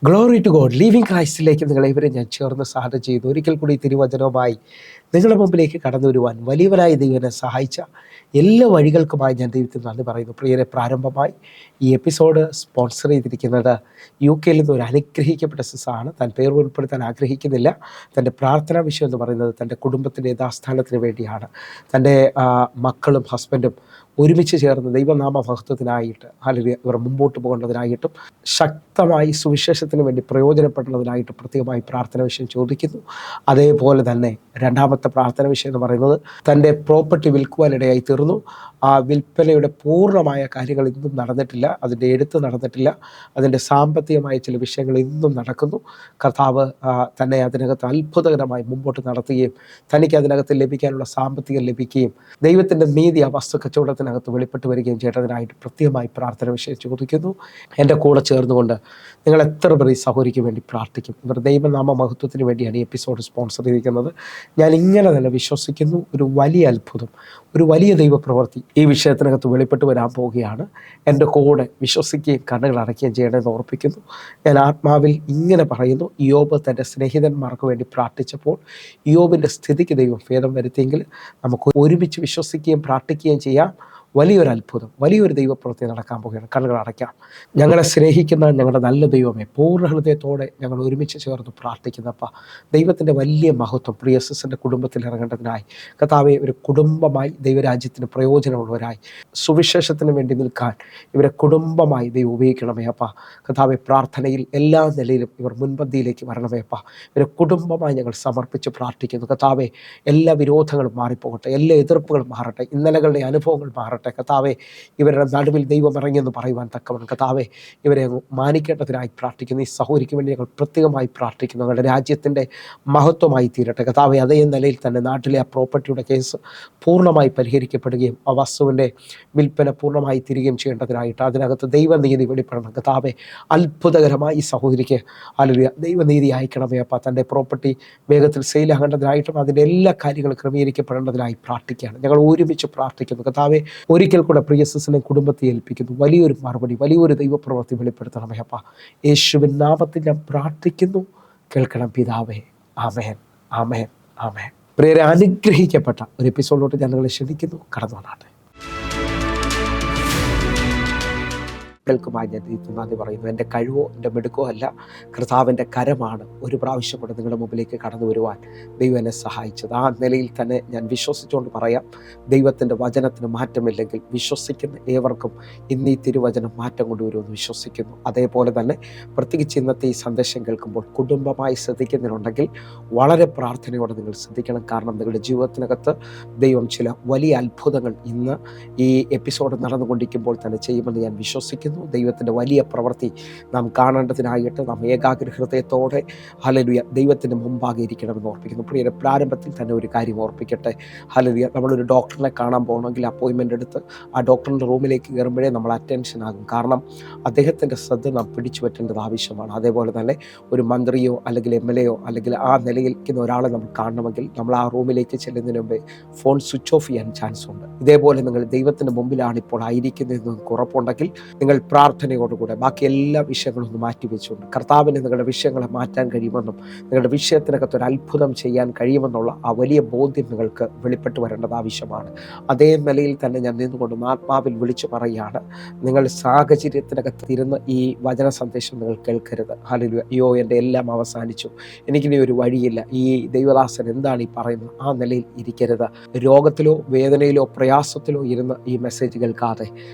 Glory to God. Living ക്രൈസ്റ്റിലേക്ക് നിങ്ങളേവരും ഞാൻ ചേർന്ന് സാധന ചെയ്തു. ഒരിക്കൽ കൂടി തിരുവചനവുമായി നിങ്ങളുടെ മുമ്പിലേക്ക് കടന്നു വരുവാൻ വലിയവനായ ദൈവനെ സഹായിച്ച എല്ലാ വഴികൾക്കുമായി ഞാൻ ദൈവത്തിന് നന്ദി പറയുന്നു. പ്രിയരെ, പ്രാരംഭമായി ഈ എപ്പിസോഡ് സ്പോൺസർ ചെയ്തിരിക്കുന്നത് UK നിന്ന് ഒരു അനുഗ്രഹിക്കപ്പെട്ട സിസാണ്. താൻ പേർ ഉൾപ്പെടുത്താൻ ആഗ്രഹിക്കുന്നില്ല. തൻ്റെ പ്രാർത്ഥനാ വിഷയം എന്ന് പറയുന്നത് തൻ്റെ കുടുംബത്തിൻ്റെ യഥാസ്ഥാനത്തിന് വേണ്ടിയാണ്. തൻ്റെ മക്കളും ഹസ്ബൻഡും ഒരുമിച്ച് ചേർന്ന് ദൈവനാമ മഹത്വത്തിനായിട്ട് അല്ലെങ്കിൽ ഇവർ മുമ്പോട്ട് പോകേണ്ടതിനായിട്ടും ശക്തമായി സുവിശേഷത്തിന് വേണ്ടി പ്രയോജനപ്പെടുന്നതിനായിട്ട് പ്രത്യേകമായി പ്രാർത്ഥന വിഷയം ചോദിക്കുന്നു. അതേപോലെ തന്നെ രണ്ടാമത്തെ പ്രാർത്ഥന വിഷയം എന്ന് പറയുന്നത് തൻ്റെ പ്രോപ്പർട്ടി വിൽക്കുവാനിടയായി തീർന്നു. ആ വിൽപ്പനയുടെ പൂർണ്ണമായ കാര്യങ്ങൾ ഇന്നും നടന്നിട്ടില്ല, അതിൻ്റെ എഴുത്ത് നടന്നിട്ടില്ല, അതിൻ്റെ സാമ്പത്തികമായ ചില വിഷയങ്ങൾ ഇന്നും നടക്കുന്നു. കർത്താവ് തന്നെ അതിനകത്ത് അത്ഭുതകരമായി മുമ്പോട്ട് നടത്തുകയും തനിക്ക് അതിനകത്ത് ലഭിക്കാനുള്ള സാമ്പത്തികം ലഭിക്കുകയും ദൈവത്തിൻ്റെ നീതി ആ വസ്തു കച്ചവടത്തിനകത്ത് വെളിപ്പെട്ട് വരികയും ചെയ്തതിനായിട്ട് പ്രത്യേകമായി പ്രാർത്ഥന വിഷയം ചോദിക്കുന്നു. എൻ്റെ കൂടെ ചേർന്നുകൊണ്ട് നിങ്ങൾ എത്ര പേർ ഈ സഹോദരിക്ക് വേണ്ടി പ്രാർത്ഥിക്കും? ഇവർ ദൈവനാമ മഹത്വത്തിന് വേണ്ടിയാണ് ഈ എപ്പിസോഡ് സ്പോൺസർ ചെയ്തിരിക്കുന്നത്. ഞാൻ ഇങ്ങനെ തന്നെ വിശ്വസിക്കുന്നു, ഒരു വലിയ അത്ഭുതം, ഒരു വലിയ ദൈവപ്രവൃത്തി ഈ വിഷയത്തിനകത്ത് വെളിപ്പെട്ട് വരാൻ പോവുകയാണ്. എൻ്റെ കൂടെ വിശ്വസിക്കുകയും കണ്ണുകൾ അടയ്ക്കുകയും ചെയ്യണമെന്ന് ഓർപ്പിക്കുന്നു. ഞാൻ ആത്മാവിൽ ഇങ്ങനെ പറയുന്നു, യോബ് തൻ്റെ സ്നേഹിതന്മാർക്ക് വേണ്ടി പ്രാർത്ഥിച്ചപ്പോൾ യോബിൻ്റെ സ്ഥിതിക്ക് ദൈവം ഭേദം വരുത്തിയെങ്കിൽ നമുക്ക് ഒരുമിച്ച് വിശ്വസിക്കുകയും പ്രാർത്ഥിക്കുകയും ചെയ്യാം. വലിയൊരു അത്ഭുതം, വലിയൊരു ദൈവപ്രവൃത്തി നടക്കാൻ പോകുകയാണ്. കണ്ണുകൾ അടയ്ക്കാം. ഞങ്ങളെ സ്നേഹിക്കുന്ന ഞങ്ങളുടെ നല്ല ദൈവമേ, പൂർണ്ണ ഹൃദയത്തോടെ ഞങ്ങൾ ഒരുമിച്ച് ചേർന്ന് പ്രാർത്ഥിക്കുന്നപ്പ ദൈവത്തിൻ്റെ വലിയ മഹത്വം പ്രിയ സിസ്റ്ററിൻ്റെ കുടുംബത്തിൽ ഇറങ്ങേണ്ടതിനായി കർത്താവെ, ഒരു കുടുംബമായി ദൈവരാജ്യത്തിന് പ്രയോജനമുള്ളവരായി സുവിശേഷത്തിന് വേണ്ടി നിൽക്കാൻ ഇവരെ കുടുംബമായി ദൈവം ഉപയോഗിക്കണമേ അപ്പ. കർത്താവെ, പ്രാർത്ഥനയിൽ എല്ലാ നിലയിലും ഇവർ മുൻപന്തിയിലേക്ക് വരണമേ അപ്പ. ഇവരെ കുടുംബമായി ഞങ്ങൾ സമർപ്പിച്ച് പ്രാർത്ഥിക്കുന്നു. കർത്താവെ, എല്ലാ വിരോധങ്ങളും മാറിപ്പോകട്ടെ, എല്ലാ എതിർപ്പുകളും മാറട്ടെ, ഇന്നലകളുടെ അനുഭവങ്ങൾ മാറട്ടെ. കർത്താവെ, ഇവരുടെ നടുവിൽ ദൈവം ഇറങ്ങിയെന്ന് പറയുവാൻ തക്കവണ്ണം കർത്താവെ, ഇവരെ മാനിക്കേണ്ടതിനായി പ്രാർത്ഥിക്കുന്നു. ഈ സഹോദരിക്ക് വേണ്ടി ഞങ്ങൾ പ്രത്യേകമായി പ്രാർത്ഥിക്കുന്നു. ഞങ്ങളുടെ രാജ്യത്തിൻ്റെ മഹത്വമായി തീരട്ടെ കർത്താവെ. അതേ നിലയിൽ തന്നെ നാട്ടിലെ ആ പ്രോപ്പർട്ടിയുടെ കേസ് പൂർണ്ണമായി പരിഹരിക്കപ്പെടുകയും ആ വസ്തുവിൻ്റെ വിൽപ്പന പൂർണ്ണമായി തിരികെയും ചെയ്യേണ്ടതിനായിട്ട് അതിനകത്ത് ദൈവനീതി വെളിപ്പെടണം കർത്താവെ. അത്ഭുതകരമായി ഈ സഹോദരിക്ക് ഹല്ലേലൂയ ദൈവനീതി അയക്കണമേ അപ്പ. തൻ്റെ പ്രോപ്പർട്ടി വേഗത്തിൽ സെയിലാകേണ്ടതിനായിട്ടും അതിൻ്റെ എല്ലാ കാര്യങ്ങളും ക്രമീകരിക്കപ്പെടേണ്ടതിനായി പ്രാർത്ഥിക്കുകയാണ്. ഞങ്ങൾ ഒരുമിച്ച് പ്രാർത്ഥിക്കുന്നു കർത്താവെ. ഒരിക്കൽ കൂടെ പ്രിയ സിസ്റ്ററിനെ കുടുംബത്തെ ഏൽപ്പിക്കുന്നു. വലിയൊരു മറുപടി, വലിയൊരു ദൈവപ്രവൃത്തി വെളിപ്പെടുത്തണമേ അപ്പ. യേശുവിൻ നാമത്തിൽ ഞാൻ പ്രാർത്ഥിക്കുന്നു, കേൾക്കണം പിതാവേ. ആമേൻ, ആമേൻ, ആമേൻ. പ്രിയരെ, അനുഗ്രഹിക്കപ്പെട്ട ഒരു എപ്പിസോഡിലോട്ട് ഞാൻ നിങ്ങളെ ക്ഷണിക്കുന്നു. കടന്നു വന്നാട്ടെ. മായി ഞാൻ നന്ദി പറയുന്നു. എൻ്റെ കഴിവോ എൻ്റെ മിടുക്കോ അല്ല, കർത്താവിൻ്റെ കരമാണ് ഒരു പ്രാവശ്യം കൂടെ നിങ്ങളുടെ മുമ്പിലേക്ക് കടന്നു വരുവാൻ ദൈവം എന്നെ സഹായിച്ചത്. ആ നിലയിൽ തന്നെ ഞാൻ വിശ്വസിച്ചുകൊണ്ട് പറയാം, ദൈവത്തിൻ്റെ വചനത്തിന് മാറ്റമില്ലെങ്കിൽ വിശ്വസിക്കുന്ന ഏവർക്കും ഇന്ന് ഈ തിരുവചനം മാറ്റം കൊണ്ടുവരുമെന്ന് വിശ്വസിക്കുന്നു. അതേപോലെ തന്നെ പ്രത്യേകിച്ച് ഇന്നത്തെ ഈ സന്ദേശം കേൾക്കുമ്പോൾ കുടുംബമായി ശ്രദ്ധിക്കുന്നുണ്ടെങ്കിൽ വളരെ പ്രാർത്ഥനയോടെ നിങ്ങൾ ശ്രദ്ധിക്കണം. കാരണം നിങ്ങളുടെ ജീവിതത്തിനകത്ത് ദൈവം ചില വലിയ അത്ഭുതങ്ങൾ ഇന്ന് ഈ എപ്പിസോഡ് നടന്നുകൊണ്ടിരിക്കുമ്പോൾ തന്നെ ചെയ്യുമെന്ന് ഞാൻ വിശ്വസിക്കുന്നു. ദൈവത്തിൻ്റെ വലിയ പ്രവൃത്തി നാം കാണേണ്ടതിനായിട്ട് നാം ഏകാഗ്ര ഹൃദയത്തോടെ ഹല്ലേലൂയ ദൈവത്തിൻ്റെ മുമ്പാകെ ഇരിക്കണമെന്ന് ഓർപ്പിക്കുന്നു. പ്രിയരെ, പ്രാരംഭത്തിൽ തന്നെ ഒരു കാര്യം ഓർപ്പിക്കട്ടെ. ഹല്ലേലൂയ, നമ്മളൊരു ഡോക്ടറിനെ കാണാൻ പോകണമെങ്കിൽ അപ്പോയിൻമെൻ്റ് എടുത്ത് ആ ഡോക്ടറിൻ്റെ റൂമിലേക്ക് കയറുമ്പോഴേ നമ്മൾ അറ്റൻഷൻ ആകും. കാരണം അദ്ദേഹത്തിൻ്റെ ശ്രദ്ധ നാം പിടിച്ചു പറ്റേണ്ടത് ആവശ്യമാണ്. അതേപോലെ തന്നെ ഒരു മന്ത്രിയോ അല്ലെങ്കിൽ MLA യോ അല്ലെങ്കിൽ ആ നിലയിലിരിക്കുന്ന ഒരാളെ നമ്മൾ കാണണമെങ്കിൽ നമ്മൾ ആ റൂമിലേക്ക് ചെല്ലുന്നതിന് മുമ്പേ ഫോൺ സ്വിച്ച് ഓഫ് ചെയ്യാൻ ചാൻസ് ഉണ്ട്. ഇതേപോലെ നിങ്ങൾ ദൈവത്തിൻ്റെ മുമ്പിലാണ് ഇപ്പോൾ ആയിരിക്കുന്നതെന്ന് നിങ്ങൾക്ക് ഉറപ്പുണ്ടെങ്കിൽ നിങ്ങൾ പ്രാർത്ഥനയോടുകൂടെ ബാക്കി എല്ലാ വിഷയങ്ങളും ഒന്ന് മാറ്റിവെച്ചുകൊണ്ട് കർത്താവിന് നിങ്ങളുടെ വിഷയങ്ങളെ മാറ്റാൻ കഴിയുമെന്നും നിങ്ങളുടെ വിഷയത്തിനകത്ത് ഒരു അത്ഭുതം ചെയ്യാൻ കഴിയുമെന്നുള്ള ആ വലിയ ബോധ്യം നിങ്ങൾക്ക് വെളിപ്പെട്ട് വരേണ്ടത് ആവശ്യമാണ്. അതേ നിലയിൽ തന്നെ ഞാൻ നിന്നുകൊണ്ട് ആത്മാവിൽ വിളിച്ചു പറയുകയാണ്, നിങ്ങൾ സാഹചര്യത്തിനകത്ത് ഇരുന്ന് ഈ വചന സന്ദേശം നിങ്ങൾ കേൾക്കരുത്. ഹല്ലേലൂയ, അയ്യോ എൻ്റെ എല്ലാം അവസാനിച്ചു, എനിക്കിനി ഒരു വഴിയില്ല, ഈ ദൈവദാസൻ എന്താണ് ഈ പറയുന്നത്, ആ നിലയിൽ ഇരിക്കരുത്. രോഗത്തിലോ വേദനയിലോ പ്രയാസത്തിലോ ഇരുന്ന് ഈ മെസ്സേജ് കേൾക്കാതെ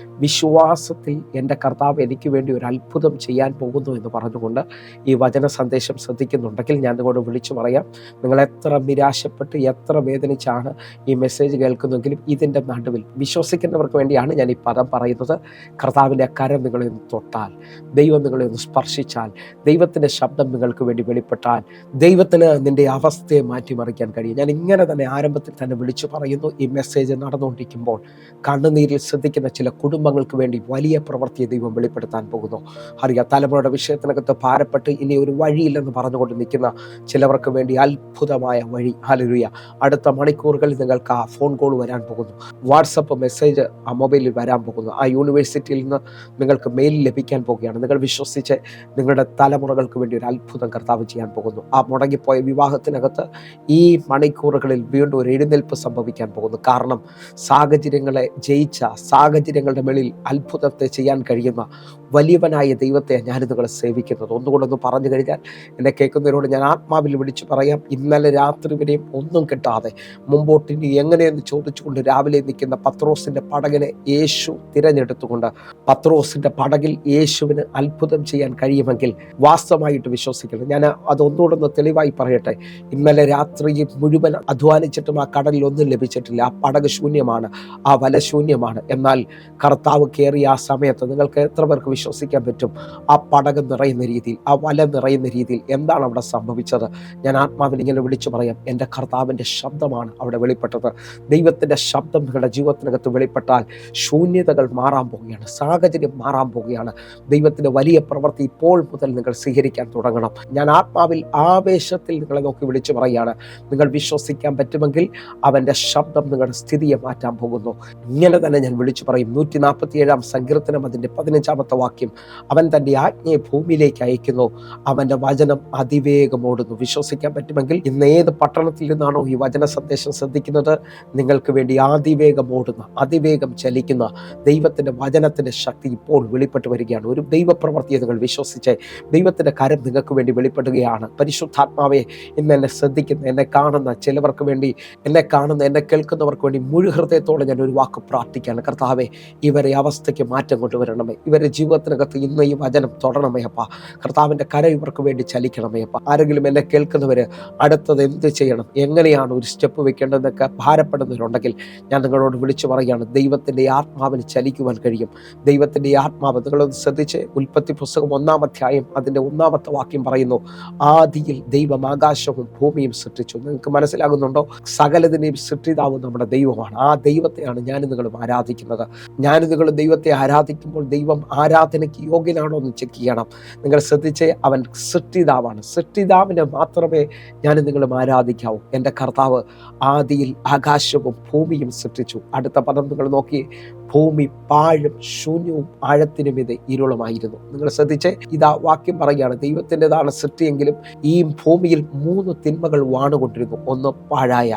വിശ്വാസത്തിൽ എൻ്റെ കർത്താവ് എനിക്ക് വേണ്ടി ഒരു അത്ഭുതം ചെയ്യാൻ പോകുന്നു എന്ന് പറഞ്ഞുകൊണ്ട് ഈ വചന സന്ദേശം ശ്രദ്ധിക്കുന്നുണ്ടെങ്കിൽ ഞാൻ നിങ്ങളോട് വിളിച്ചു പറയാം, നിങ്ങൾ എത്ര നിരാശപ്പെട്ട് എത്ര വേദനിച്ചാണ് ഈ മെസ്സേജ് കേൾക്കുന്നെങ്കിലും ഇതിൻ്റെ നടുവിൽ വിശ്വസിക്കുന്നവർക്ക് വേണ്ടിയാണ് ഞാൻ ഈ പദം പറയുന്നത്. കർത്താവിൻ്റെ കരം നിങ്ങളെ ഒന്ന് തൊട്ടാൽ, ദൈവം നിങ്ങളെ ഒന്ന് സ്പർശിച്ചാൽ, ദൈവത്തിൻ്റെ ശബ്ദം നിങ്ങൾക്ക് വേണ്ടി വെളിപ്പെട്ടാൽ ദൈവത്തിന് നിൻ്റെ അവസ്ഥയെ മാറ്റിമറിക്കാൻ കഴിയും. ഞാൻ ഇങ്ങനെ തന്നെ ആരംഭത്തിൽ തന്നെ വിളിച്ചു പറയുന്നു, ഈ മെസ്സേജ് നടന്നുകൊണ്ടിരിക്കും കണ്ടുകൊണ്ടിരിക്കുമ്പോൾ കണ്ണുനീരിൽ ശ്രദ്ധിക്കുന്ന ചില കുടുംബങ്ങൾക്ക് വേണ്ടി വലിയ പ്രവൃത്തിയെ ദൈവം വെളിപ്പെടുത്താൻ പോകുന്നു. അറിയാം, തലമുറയുടെ വിഷയത്തിനകത്ത് ഭാരപ്പെട്ട് ഇനി ഒരു വഴിയില്ലെന്ന് പറഞ്ഞുകൊണ്ട് നിൽക്കുന്ന ചിലവർക്ക് വേണ്ടി അത്ഭുതമായ വഴി. ഹല്ലേലൂയ. അടുത്ത മണിക്കൂറുകളിൽ നിങ്ങൾക്ക് ആ ഫോൺ കോൾ വരാൻ പോകുന്നു, വാട്സപ്പ് മെസ്സേജ് ആ മൊബൈലിൽ വരാൻ പോകുന്നു, ആ യൂണിവേഴ്സിറ്റിയിൽ നിന്ന് നിങ്ങൾക്ക് മെയിൽ ലഭിക്കാൻ പോകുകയാണ്. നിങ്ങൾ വിശ്വസിച്ച് നിങ്ങളുടെ തലമുറകൾക്ക് വേണ്ടി ഒരു അത്ഭുതം കർത്താവ് ചെയ്യാൻ പോകുന്നു. ആ മുടങ്ങിപ്പോയ വിവാഹത്തിനകത്ത് ഈ മണിക്കൂറുകളിൽ വീണ്ടും ഒരു എഴുന്നേൽപ്പ് സംഭവിക്കാൻ പോകുന്നു. കാരണം സാഹചര്യങ്ങളെ ജയിച്ച, സാഹചര്യങ്ങളുടെ മേളിൽ അത്ഭുതത്തെ ചെയ്യാൻ കഴിയുന്ന വലിയവനായ ദൈവത്തെ ഞാൻ നിങ്ങളെ സേവിക്കുന്നത്. ഒന്നുകൂടൊന്ന് പറഞ്ഞു കഴിഞ്ഞാൽ, എന്നെ കേൾക്കുന്നവരോട് ഞാൻ ആത്മാവിൽ വിളിച്ചു പറയാം, ഇന്നലെ രാത്രി വരെയും ഒന്നും കിട്ടാതെ മുമ്പോട്ടിനി എങ്ങനെയെന്ന് ചോദിച്ചുകൊണ്ട് രാവിലെ നിൽക്കുന്ന പത്രോസിന്റെ പടകിനെ യേശു തിരഞ്ഞെടുത്തുകൊണ്ട് പത്രോസിന്റെ പടകിൽ യേശുവിന് അത്ഭുതം ചെയ്യാൻ കഴിയുമെങ്കിൽ വാസ്തവമായിട്ട് വിശ്വസിക്കണം. ഞാൻ അതൊന്നുകൂടൊന്ന് തെളിവായി പറയട്ടെ. ഇന്നലെ രാത്രി മുഴുവൻ അധ്വാനിച്ചിട്ടും ആ കടലിൽ ഒന്നും ലഭിച്ചിട്ടില്ല. ആ പടക് ശൂന്യമാണ്, ആ വല ശൂന്യമാണ്. എന്നാൽ കർത്താവ് കയറിയ ആ സമയത്ത് നിങ്ങൾക്ക് എത്ര പേർക്ക് വിശ്വസിക്കാൻ പറ്റും? ആ പടക് നിറയുന്ന രീതിയിൽ, ആ വല നിറയുന്ന രീതിയിൽ എന്താണ് അവിടെ സംഭവിച്ചത്? ഞാൻ ആത്മാവിൽ ഇങ്ങനെ വിളിച്ചു പറയാം, എൻ്റെ കർത്താവിൻ്റെ ശബ്ദമാണ് അവിടെ വെളിപ്പെട്ടത്. ദൈവത്തിൻ്റെ ശബ്ദം നിങ്ങളുടെ ജീവിതത്തിനകത്ത് വെളിപ്പെട്ടാൽ ശൂന്യതകൾ മാറാൻ പോവുകയാണ്, സാഹചര്യം മാറാൻ പോവുകയാണ്. ദൈവത്തിൻ്റെ വലിയ പ്രവൃത്തി ഇപ്പോൾ മുതൽ നിങ്ങൾ സ്വീകരിക്കാൻ തുടങ്ങണം. ഞാൻ ആത്മാവിൽ ആവേശത്തിൽ നിങ്ങളെ നോക്കി വിളിച്ചു പറയുകയാണ്, നിങ്ങൾ വിശ്വസിക്കാൻ പറ്റുമെങ്കിൽ അവൻ്റെ ശബ്ദം നിങ്ങളുടെ സ്ഥിതിയെ മാറ്റാൻ പോകുന്നു. ഇങ്ങനെ തന്നെ ഞാൻ വിളിച്ചു പറയും. 147 സങ്കീർത്തനം അതിൻ്റെ 15 വാക്യം, അവൻ തൻ്റെ ആജ്ഞയെ ഭൂമിയിലേക്ക് അയക്കുന്നു, അവൻ്റെ വചനം അതിവേഗം ഓടുന്നു. വിശ്വസിക്കാൻ പറ്റുമെങ്കിൽ ഇന്ന് ഏത് പട്ടണത്തിൽ നിന്നാണോ ഈ വചന സന്ദേശം ശ്രദ്ധിക്കുന്നത്, നിങ്ങൾക്ക് വേണ്ടി അതിവേഗം ഓടുന്ന, അതിവേഗം ചലിക്കുന്ന ദൈവത്തിൻ്റെ വചനത്തിൻ്റെ ശക്തി ഇപ്പോൾ വെളിപ്പെട്ട് വരികയാണ്. ഒരു ദൈവപ്രവൃത്തിയെ നിങ്ങൾ വിശ്വസിച്ച് ദൈവത്തിൻ്റെ കരം നിങ്ങൾക്ക് വേണ്ടി വെളിപ്പെടുകയാണ്. പരിശുദ്ധാത്മാവെ, ഇന്ന് എന്നെ ശ്രദ്ധിക്കുന്ന, എന്നെ കാണുന്ന ചിലവർക്ക് വേണ്ടി, എന്നെ കാണുന്ന, എന്നെ കേൾക്കുന്നവർക്ക് വേണ്ടി മുഴു ഹൃദയത്തോടെ ഞാൻ ഒരു വാക്ക് പ്രാർത്ഥിക്കുകയാണ്. കർത്താവെ, ഇവരെ അവസ്ഥയ്ക്ക് മാറ്റം കൊണ്ടുവരണമേ. ഇവരുടെ ജീവിതത്തിനകത്ത് ഇന്ന് ഈ വചനം തൊടണമേ അപ്പ. കർത്താവിൻ്റെ കരം ഇവർക്ക് വേണ്ടി ചലിക്കണമേ അപ്പ. ആരെങ്കിലും എന്നെ കേൾക്കുന്നവർ അടുത്തത് എന്ത് ചെയ്യണം, എങ്ങനെയാണ് ഒരു സ്റ്റെപ്പ് വെക്കേണ്ടതെന്നൊക്കെ ഭാരപ്പെടുന്നവരുണ്ടെങ്കിൽ ഞാൻ നിങ്ങളോട് വിളിച്ചു പറയുകയാണ്, ദൈവത്തിൻ്റെ ആത്മാവിന് ചലിക്കുവാൻ കഴിയും. ദൈവത്തിൻ്റെ ആത്മാവ്, നിങ്ങളൊന്ന് ശ്രദ്ധിച്ച്, ഉൽപ്പത്തി പുസ്തകം 1-ാം അധ്യായം അതിൻ്റെ 1-ാമത്തെ വാക്യം പറയുന്നു, ആദിയിൽ ദൈവം ആകാശവും ഭൂമിയും സൃഷ്ടിച്ചു. നിങ്ങൾക്ക് മനസ്സിലാകുന്നുണ്ടോ? സകലതിനെയും സൃഷ്ടിതാവ് നമ്മുടെ ദൈവമാണ്. ആ ദൈവത്തെയാണ് ഞാനും നിങ്ങളും ആരാധിക്കുന്നത്. ഞാനും നിങ്ങളും ദൈവത്തെ ആരാധിക്കുമ്പോൾ ദൈവം ആരാധനയ്ക്ക് യോഗ്യനാണോ എന്ന് ചെക്ക് ചെയ്യണം. നിങ്ങൾ ശ്രദ്ധിച്ച്, അവൻ സൃഷ്ടിതാവാണ്. സൃഷ്ടിതാവിനെ മാത്രമേ ഞാനും നിങ്ങളും ആരാധിക്കാവൂ. എൻ്റെ കർത്താവ് ആദിയിൽ ആകാശവും ഭൂമിയും സൃഷ്ടിച്ചു. അടുത്ത പദം നിങ്ങൾ നോക്കി, ഭൂമി പാഴും ശൂന്യവും ആഴത്തിനുമിത് ഇരുളുമായിരുന്നു. നിങ്ങൾ ശ്രദ്ധിച്ച്, ഇതാ വാക്യം പറയുകയാണ്, ദൈവത്തിൻ്റെതാണ് സൃഷ്ടിയെങ്കിലും ഈ ഭൂമിയിൽ 3 തിന്മകൾ വാണുകൊണ്ടിരുന്നു. 1 പാഴായ,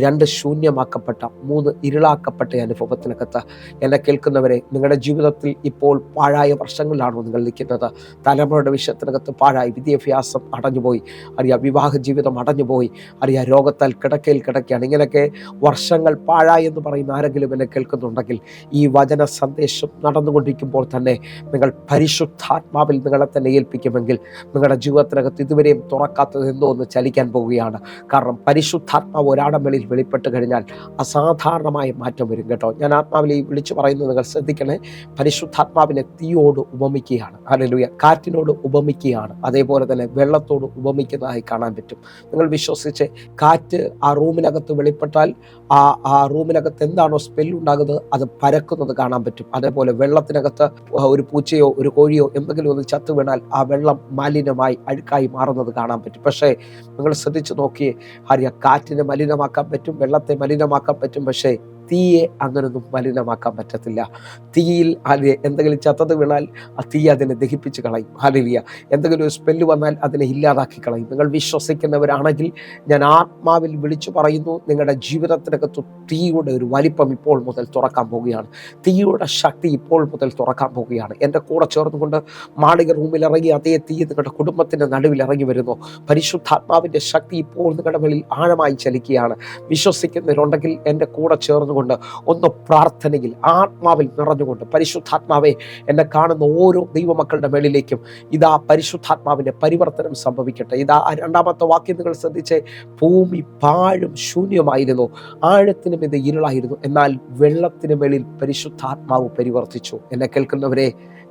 2 ശൂന്യമാക്കപ്പെട്ട, 3 ഇരുളാക്കപ്പെട്ട അനുഭവത്തിനകത്ത്. എന്നെ കേൾക്കുന്നവരെ, നിങ്ങളുടെ ജീവിതത്തിൽ ഇപ്പോൾ പാഴായ വർഷങ്ങളിലാണോ നിങ്ങൾ നിൽക്കുന്നത്? തലമുറയുടെ വിഷയത്തിനകത്ത് പാഴായി, വിദ്യാഭ്യാസം അടഞ്ഞുപോയി, അറിയാം, വിവാഹ ജീവിതം അടഞ്ഞുപോയി, അറിയാം, രോഗത്താൽ കിടക്കയിൽ കിടക്കുകയാണ്. ഇങ്ങനെയൊക്കെ വർഷങ്ങൾ പാഴായി എന്ന് പറയുന്ന ആരെങ്കിലും എന്നെ കേൾക്കുന്നുണ്ടെങ്കിൽ, ഈ വചന സന്ദേശം നടന്നുകൊണ്ടിരിക്കുമ്പോൾ തന്നെ നിങ്ങൾ പരിശുദ്ധാത്മാവിൽ നിങ്ങളെ തന്നെ ഏൽപ്പിക്കുമെങ്കിൽ നിങ്ങളുടെ ജീവിതത്തിനകത്ത് ഇതുവരെയും തുറക്കാത്തത് എന്തോ ഒന്ന് ചലിക്കാൻ പോവുകയാണ്. കാരണം പരിശുദ്ധാത്മാവ് ഒരാളുടെ മേളിൽ വെളിപ്പെട്ട് കഴിഞ്ഞാൽ അസാധാരണമായ മാറ്റം വരും കേട്ടോ. ഞാൻ ആത്മാവിൽ ഈ വിളിച്ചു പറയുന്നത് നിങ്ങൾ ശ്രദ്ധിക്കണേ. പരിശുദ്ധാത്മാവിനെ തീയോട് ഉപമിക്കുകയാണ്, ഹല്ലേലൂയ, കാറ്റിനോട് ഉപമിക്കുകയാണ്, അതേപോലെ തന്നെ വെള്ളത്തോട് ഉപമിക്കുന്നതായി കാണാൻ പറ്റും. നിങ്ങൾ വിശ്വസിച്ച്, കാറ്റ് ആ റൂമിനകത്ത് വെളിപ്പെട്ടാൽ ആ റൂമിനകത്ത് എന്താണോ സ്മെൽ ഉണ്ടാകുന്നത് അത് പരക്കുന്നത് കാണാൻ പറ്റും. അതേപോലെ വെള്ളത്തിനകത്ത് ഒരു പൂച്ചയോ ഒരു കോഴിയോ എന്തെങ്കിലും ഒന്ന് ചത്തു വീണാൽ ആ വെള്ളം മാലിന്യമായി അഴുക്കായി മാറുന്നത് കാണാൻ പറ്റും. പക്ഷേ നിങ്ങൾ ശ്രദ്ധിച്ചു നോക്കിയേ, അറിയാം, കാറ്റിനെ മലിനമാക്കാൻ പറ്റും, വെള്ളത്തെ മലിനമാക്കാൻ പറ്റും, പക്ഷേ തീയെ അങ്ങനൊന്നും മലിനമാക്കാൻ പറ്റത്തില്ല. തീയിൽ എന്തെങ്കിലും ചത്തത് വീണാൽ ആ തീ അതിനെ ദഹിപ്പിച്ച് കളയും. ഹല്ലേലൂയ. എന്തെങ്കിലും ഒരു സ്മെല്ല് വന്നാൽ അതിനെ ഇല്ലാതാക്കി കളയും. നിങ്ങൾ വിശ്വസിക്കുന്നവരാണെങ്കിൽ ഞാൻ ആത്മാവിൽ വിളിച്ചു പറയുന്നു, നിങ്ങളുടെ ജീവിതത്തിനകത്ത് തീയുടെ ഒരു വലിപ്പം ഇപ്പോൾ മുതൽ തുറക്കാൻ പോവുകയാണ്. തീയുടെ ശക്തി ഇപ്പോൾ മുതൽ തുറക്കാൻ പോവുകയാണ്. എൻ്റെ കൂടെ ചേർന്നുകൊണ്ട് മാളിക റൂമിൽ ഇറങ്ങി അതേ തീ നിങ്ങളുടെ കുടുംബത്തിൻ്റെ നടുവിൽ ഇറങ്ങി വരുന്നു. പരിശുദ്ധാത്മാവിൻ്റെ ശക്തി ഇപ്പോൾ നിങ്ങളുടെ മേളിൽ ആഴമായി ചലിക്കുകയാണ്. വിശ്വസിക്കുന്നവരുണ്ടെങ്കിൽ എൻ്റെ കൂടെ ചേർന്ന് ഒന്ന് പ്രാർത്ഥനയിൽ ആത്മാവിൽ നിറഞ്ഞുകൊണ്ട്, പരിശുദ്ധാത്മാവെ, എന്നെ കാണുന്ന ഓരോ ദൈവമക്കളുടെ മേളിലേക്കും ഇതാ പരിശുദ്ധാത്മാവിന്റെ പരിവർത്തനം സംഭവിക്കട്ടെ. ഇതാ 2-ാമത്തെ വാക്യം നിങ്ങൾ ശ്രദ്ധിച്ച്, ഭൂമി പാഴും ശൂന്യമായിരുന്നു, ആഴത്തിനും ഇത് ഇരുളായിരുന്നു, എന്നാൽ വെള്ളത്തിന് മേളിൽ പരിശുദ്ധാത്മാവ് പരിവർത്തിച്ചു. എന്നെ കേൾക്കുന്നവരെ,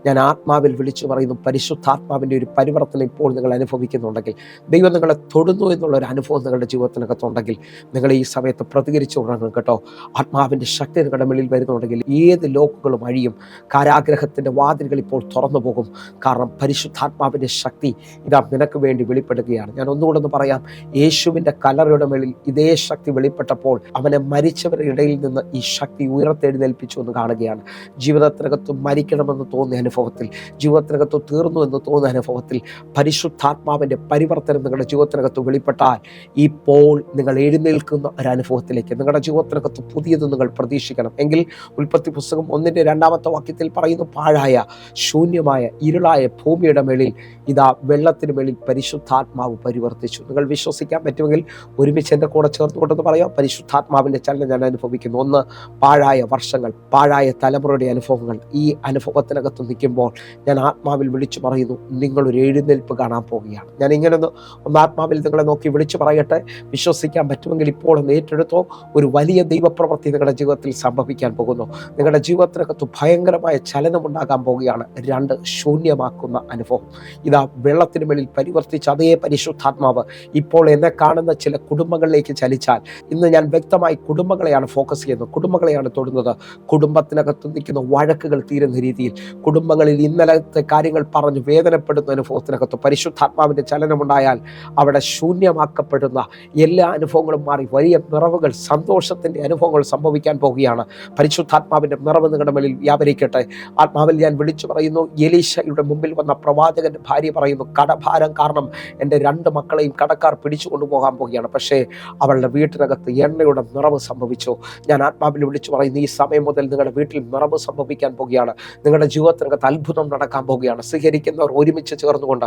ഞാൻ ആത്മാവിൽ വിളിച്ചു പറയുന്നു, പരിശുദ്ധാത്മാവിൻ്റെ ഒരു പരിവർത്തനം ഇപ്പോൾ നിങ്ങൾ അനുഭവിക്കുന്നുണ്ടെങ്കിൽ, ദൈവം നിങ്ങളെ തൊടുന്നു എന്നുള്ള ഒരു അനുഭവം നിങ്ങളുടെ ജീവിതത്തിനകത്തുണ്ടെങ്കിൽ, നിങ്ങൾ ഈ സമയത്ത് പ്രതികരിച്ചു തുടങ്ങും കേട്ടോ. ആത്മാവിൻ്റെ ശക്തി നിങ്ങളുടെ മുന്നിൽ വരുന്നുണ്ടെങ്കിൽ ഏത് ലോക്കുകളും അഴിയും, കാരാഗ്രഹത്തിൻ്റെ വാതിലുകൾ ഇപ്പോൾ തുറന്നു പോകും. കാരണം പരിശുദ്ധാത്മാവിൻ്റെ ശക്തി ഇതാ നിനക്ക് വേണ്ടി വെളിപ്പെടുകയാണ്. ഞാൻ ഒന്നുകൂടെ ഒന്ന് പറയാം, യേശുവിൻ്റെ കല്ലറയുടെ മേളിൽ ഇതേ ശക്തി വെളിപ്പെട്ടപ്പോൾ അവനെ മരിച്ചവരുടെ ഇടയിൽ നിന്ന് ഈ ശക്തി ഉയർത്തെഴുന്നേൽപ്പിച്ചു എന്ന് കാണുകയാണ്. ജീവിതത്തിനകത്ത് മരിക്കണമെന്ന് തോന്നിയ അനുഭവത്തിൽ, ജീവിതത്തിനകത്ത് തീർന്നു എന്ന് തോന്നിയ അനുഭവത്തിൽ പരിശുദ്ധാത്മാവിൻ്റെ പരിവർത്തനം നിങ്ങളുടെ ജീവിതത്തിനകത്ത് വെളിപ്പെട്ടാൽ ഇപ്പോൾ നിങ്ങൾ എഴുന്നേൽക്കുന്ന ഒരു അനുഭവത്തിലേക്ക് നിങ്ങളുടെ ജീവിതത്തിനകത്ത് പുതിയത് നിങ്ങൾ പ്രതീക്ഷിക്കണം. എങ്കിൽ ഉൽപ്പത്തി പുസ്തകം 1:2 വാക്യത്തിൽ പറയുന്നു, പാഴായ ശൂന്യമായ ഇരുളായ ഭൂമിയുടെ മേളിൽ ഇതാ വെള്ളത്തിന് മേളിൽ പരിശുദ്ധാത്മാവ് പരിവർത്തിച്ചു. നിങ്ങൾ വിശ്വസിക്കാൻ പറ്റുമെങ്കിൽ ഒരുമിച്ച് എൻ്റെ കൂടെ ചേർത്തുകൊണ്ടെന്ന് പറയാം, പരിശുദ്ധാത്മാവിൻ്റെ ചലനം ഞാൻ അനുഭവിക്കുന്നു. ഒന്ന്, പാഴായ വർഷങ്ങൾ, പാഴായ തലമുറയുടെ അനുഭവങ്ങൾ. ഈ അനുഭവത്തിനകത്ത് നിൽക്കുമ്പോൾ ഞാൻ ആത്മാവിൽ വിളിച്ചു പറയുന്നു, നിങ്ങളൊരു എഴുന്നേൽപ്പ് കാണാൻ പോവുകയാണ്. ഞാൻ ഇങ്ങനെ ഒന്ന് ആത്മാവിൽ നിങ്ങളെ നോക്കി വിളിച്ചു പറയട്ടെ. വിശ്വസിക്കാൻ പറ്റുമെങ്കിൽ ഇപ്പോൾ ഒന്ന് ഏറ്റെടുത്തോ. ഒരു വലിയ ദൈവപ്രവൃത്തി നിങ്ങളുടെ ജീവിതത്തിൽ സംഭവിക്കാൻ പോകുന്നു. നിങ്ങളുടെ ജീവിതത്തിനകത്ത് ഭയങ്കരമായ ചലനമുണ്ടാകാൻ പോവുകയാണ്. 2, ശൂന്യമാക്കുന്ന അനുഭവം. ഇതാ വെള്ളത്തിന് മേളിൽ പരിവർത്തിച്ച അതേ പരിശുദ്ധാത്മാവ് ഇപ്പോൾ എന്നെ കാണുന്ന ചില കുടുംബങ്ങളിലേക്ക് ചലിച്ചാൽ, ഇന്ന് ഞാൻ വ്യക്തമായി കുടുംബങ്ങളെയാണ് ഫോക്കസ് ചെയ്യുന്നത്, കുടുംബങ്ങളെയാണ് തൊടുന്നത്. കുടുംബത്തിനകത്ത് നിൽക്കുന്ന വഴക്കുകൾ തീരുന്ന രീതിയിൽ, കുടുംബങ്ങളിൽ ഇന്നലത്തെ കാര്യങ്ങൾ പറഞ്ഞ് വേദനപ്പെടുന്ന അനുഭവത്തിനകത്ത് പരിശുദ്ധാത്മാവിൻ്റെ ചലനമുണ്ടായാൽ അവിടെ ശൂന്യമാക്കപ്പെടുന്ന എല്ലാ അനുഭവങ്ങളും മാറി വലിയ നിറവുകൾ, സന്തോഷത്തിൻ്റെ അനുഭവങ്ങൾ സംഭവിക്കാൻ പോവുകയാണ്. പരിശുദ്ധാത്മാവിൻ്റെ നിറവ് നിങ്ങളുടെ മേലിൽ വ്യാപരിക്കട്ടെ. ആത്മാവിൽ ഞാൻ വിളിച്ചു പറയുന്നു, എലീശയുടെ മുമ്പിൽ വന്ന പ്രവാചകന്റെ ഭാര്യ പറയുന്നു, കടഭാരം കാരണം എൻ്റെ 2 മക്കളെയും കടക്കാർ പിടിച്ചു കൊണ്ടുപോകാൻ പോവുകയാണ്. പക്ഷേ അവളുടെ വീട്ടിനകത്ത് എണ്ണയുടെ നിറവ് സംഭവിച്ചു. ഞാൻ ആത്മാവിൽ വിളിച്ചു പറയുന്നു, ഈ സമയം മുതൽ നിങ്ങളുടെ വീട്ടിൽ നിറവ് സംഭവിക്കാൻ പോവുകയാണ്. നിങ്ങളുടെ ജീവിതത്തിനകത്ത് അത്ഭുതം നടക്കാൻ പോവുകയാണ്. സ്വീകരിക്കുന്നവർ ഒരുമിച്ച് ചേർന്നുകൊണ്ട്